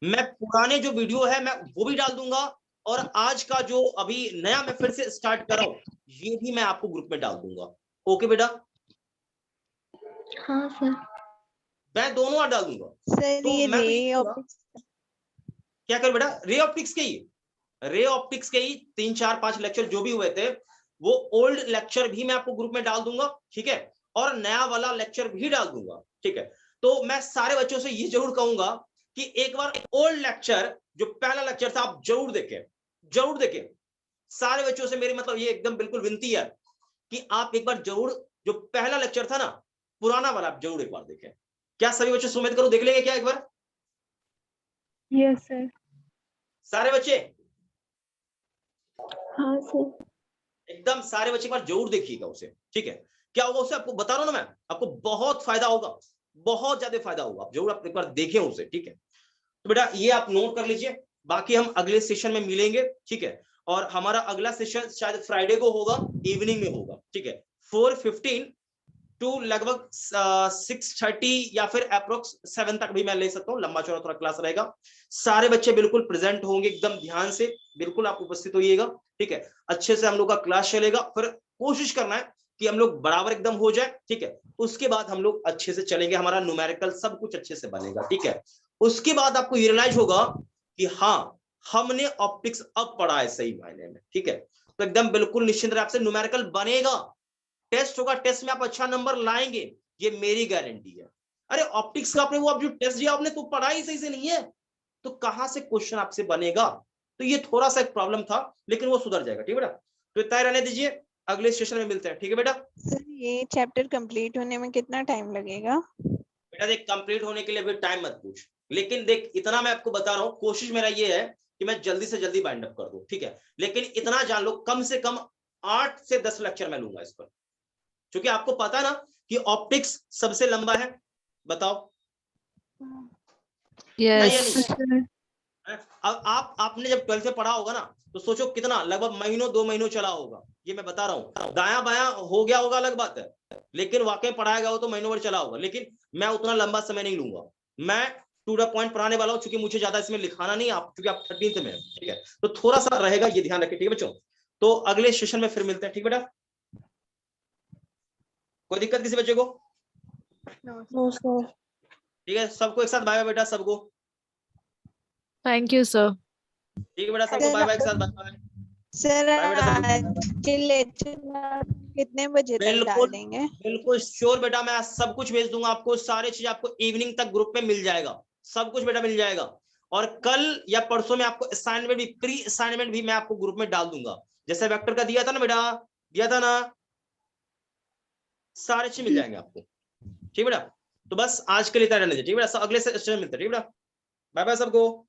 Speaker 1: मैं पुराने जो वीडियो है मैं वो भी डाल दूंगा, और आज का जो अभी नया मैं फिर से स्टार्ट कर रहा हूं, ये भी मैं आपको ग्रुप में डाल दूंगा। ओके बेटा?
Speaker 6: हाँ सर।
Speaker 1: मैं दोनों डाल दूंगा।
Speaker 5: सर
Speaker 1: तो
Speaker 5: ये
Speaker 1: मैं तो ये
Speaker 5: रे
Speaker 1: कहूंगा,
Speaker 5: ऑप्टिक्स
Speaker 1: क्या कर बेटा, रे ऑप्टिक्स के ही 3-4-5 लेक्चर जो भी हुए थे, वो ओल्ड लेक्चर भी मैं आपको ग्रुप में डाल दूंगा, ठीक है, और नया वाला लेक्चर भी डाल दूंगा, ठीक है। तो मैं सारे बच्चों से ये जरूर कहूंगा कि एक बार ओल्ड लेक्चर, जो पहला लेक्चर था, आप जरूर देखें। सारे बच्चों से मेरी मतलब ये एकदम बिल्कुल विनती है कि आप एक बार जरूर, जो पहला लेक्चर था ना, पुराना वाला, आप जरूर एक बार देखें। क्या सभी बच्चे सुमित करो देख लेंगे क्या एक बार?
Speaker 8: Yes sir.
Speaker 1: सारे बच्चे
Speaker 6: हाँ सर।
Speaker 1: एकदम सारे बच्चे एक बार जरूर देखिएगा उसे, ठीक है। क्या होगा उससे, आपको बता रहा हूं ना मैं, आपको बहुत फायदा होगा, बहुत ज्यादा फायदा होगा। आप जरूर एक बार देखें उसे, ठीक है। तो बेटा ये आप नोट कर लीजिए, बाकी हम अगले सेशन में मिलेंगे, ठीक है। और हमारा अगला सेशन शायद फ्राइडे को होगा, इवनिंग में होगा, ठीक है, 4:15 टू लगभग 6:30 या फिर अप्रोक्स 7 तक भी मैं ले सकता हूँ, लंबा चौड़ा थोड़ा क्लास रहेगा। सारे बच्चे बिल्कुल प्रेजेंट होंगे, एकदम ध्यान से बिल्कुल आप उपस्थित होइएगा, ठीक है। अच्छे से हम लोग का क्लास चलेगा, फिर कोशिश करना है कि हम लोग बराबर एकदम हो जाए, ठीक है। उसके बाद हम लोग अच्छे से चलेंगे, हमारा न्यूमेरिकल सब कुछ अच्छे से बनेगा, ठीक है। उसके बाद आपको रियलाइज होगा कि हाँ हमने ऑप्टिक्स अब पढ़ा है सही मायने में, ठीक है। तो एकदम बिल्कुल निश्चिंत रूप से न्यूमेरिकल बनेगा, टेस्ट होगा, टेस्ट में आप अच्छा नंबर लाएंगे, ये मेरी गारंटी है। अरे ऑप्टिक्स का आपने वो अब जो टेस्ट दिया आपने तो पढ़ा ही सही से नहीं है, तो कहां से क्वेश्चन आपसे बनेगा। तो ये थोड़ा सा एक प्रॉब्लम था, लेकिन वो सुधर जाएगा, ठीक है बेटा। तो इतना ही रहने दीजिए, अगले सेशन में मिलते हैं, ठीक है बेटा।
Speaker 5: सर ये चैप्टर कंप्लीट होने में कितना टाइम लगेगा?
Speaker 1: बेटा देख कंप्लीट होने के लिए अभी टाइम मत पूछ, लेकिन देख इतना मैं आपको बता रहा हूँ, कोशिश मेरा ये है कि मैं जल्दी से जल्दी बाइंड अप कर दूं, ठीक है। लेकिन इतना जान लो कम से कम 8 से 10 लेक्चर मैं लूंगा इस पर, क्योंकि आपको पता है ना कि ऑप्टिक्स सबसे लंबा है, बताओ नहीं या
Speaker 3: Yes.
Speaker 1: नहीं। अब आपने जब 12th में पढ़ा होगा ना, तो सोचो कितना लगभग महीनों 2 महीनों चला होगा, ये मैं बता रहा हूँ। दाया बाया हो गया होगा अलग बात है, लेकिन वाकई पढ़ाया गया हो तो महीनों भर चला होगा। लेकिन मैं उतना लंबा समय नहीं लूंगा, मैं टू द पॉइंट पढ़ाने वाला हूँ, क्योंकि मुझे ज्यादा इसमें लिखाना नहीं, आप क्योंकि आप 13th में, ठीक है। तो थोड़ा सा रहेगा, ये ध्यान रखिए, ठीक है बच्चों। तो अगले सेशन में फिर मिलते हैं, ठीक बेटा। कोई दिक्कत किसी बच्चे को?
Speaker 4: No sir.
Speaker 1: ठीक है, सबको एक साथ बाय बाय बेटा, सबको
Speaker 3: Thank you, sir.
Speaker 1: ठीक है बेटा, सबको बाय बाय एक साथ, बाय बाय।
Speaker 5: सर
Speaker 1: बाय बेटा सबको।
Speaker 5: आज के लेक्चर कितने बजे तक डाल
Speaker 1: बिल्कुल
Speaker 5: देंगे?
Speaker 1: बिल्कुल श्योर बेटा, मैं सब कुछ भेज दूंगा आपको, सारी चीज आपको इवनिंग तक ग्रुप में मिल जाएगा, सब कुछ बेटा मिल जाएगा। और कल या परसों में आपको असाइनमेंट भी, प्री असाइनमेंट भी मैं आपको ग्रुप में डाल दूंगा, जैसे वेक्टर का दिया था ना बेटा, दिया था ना, सारे चीज मिल जाएंगे आपको, ठीक बेटा। तो बस आज के लिए इतना रहने दीजिए, ठीक बेटा, अगले सेशन में मिलते हैं, ठीक बेटा। बाय बाय सबको।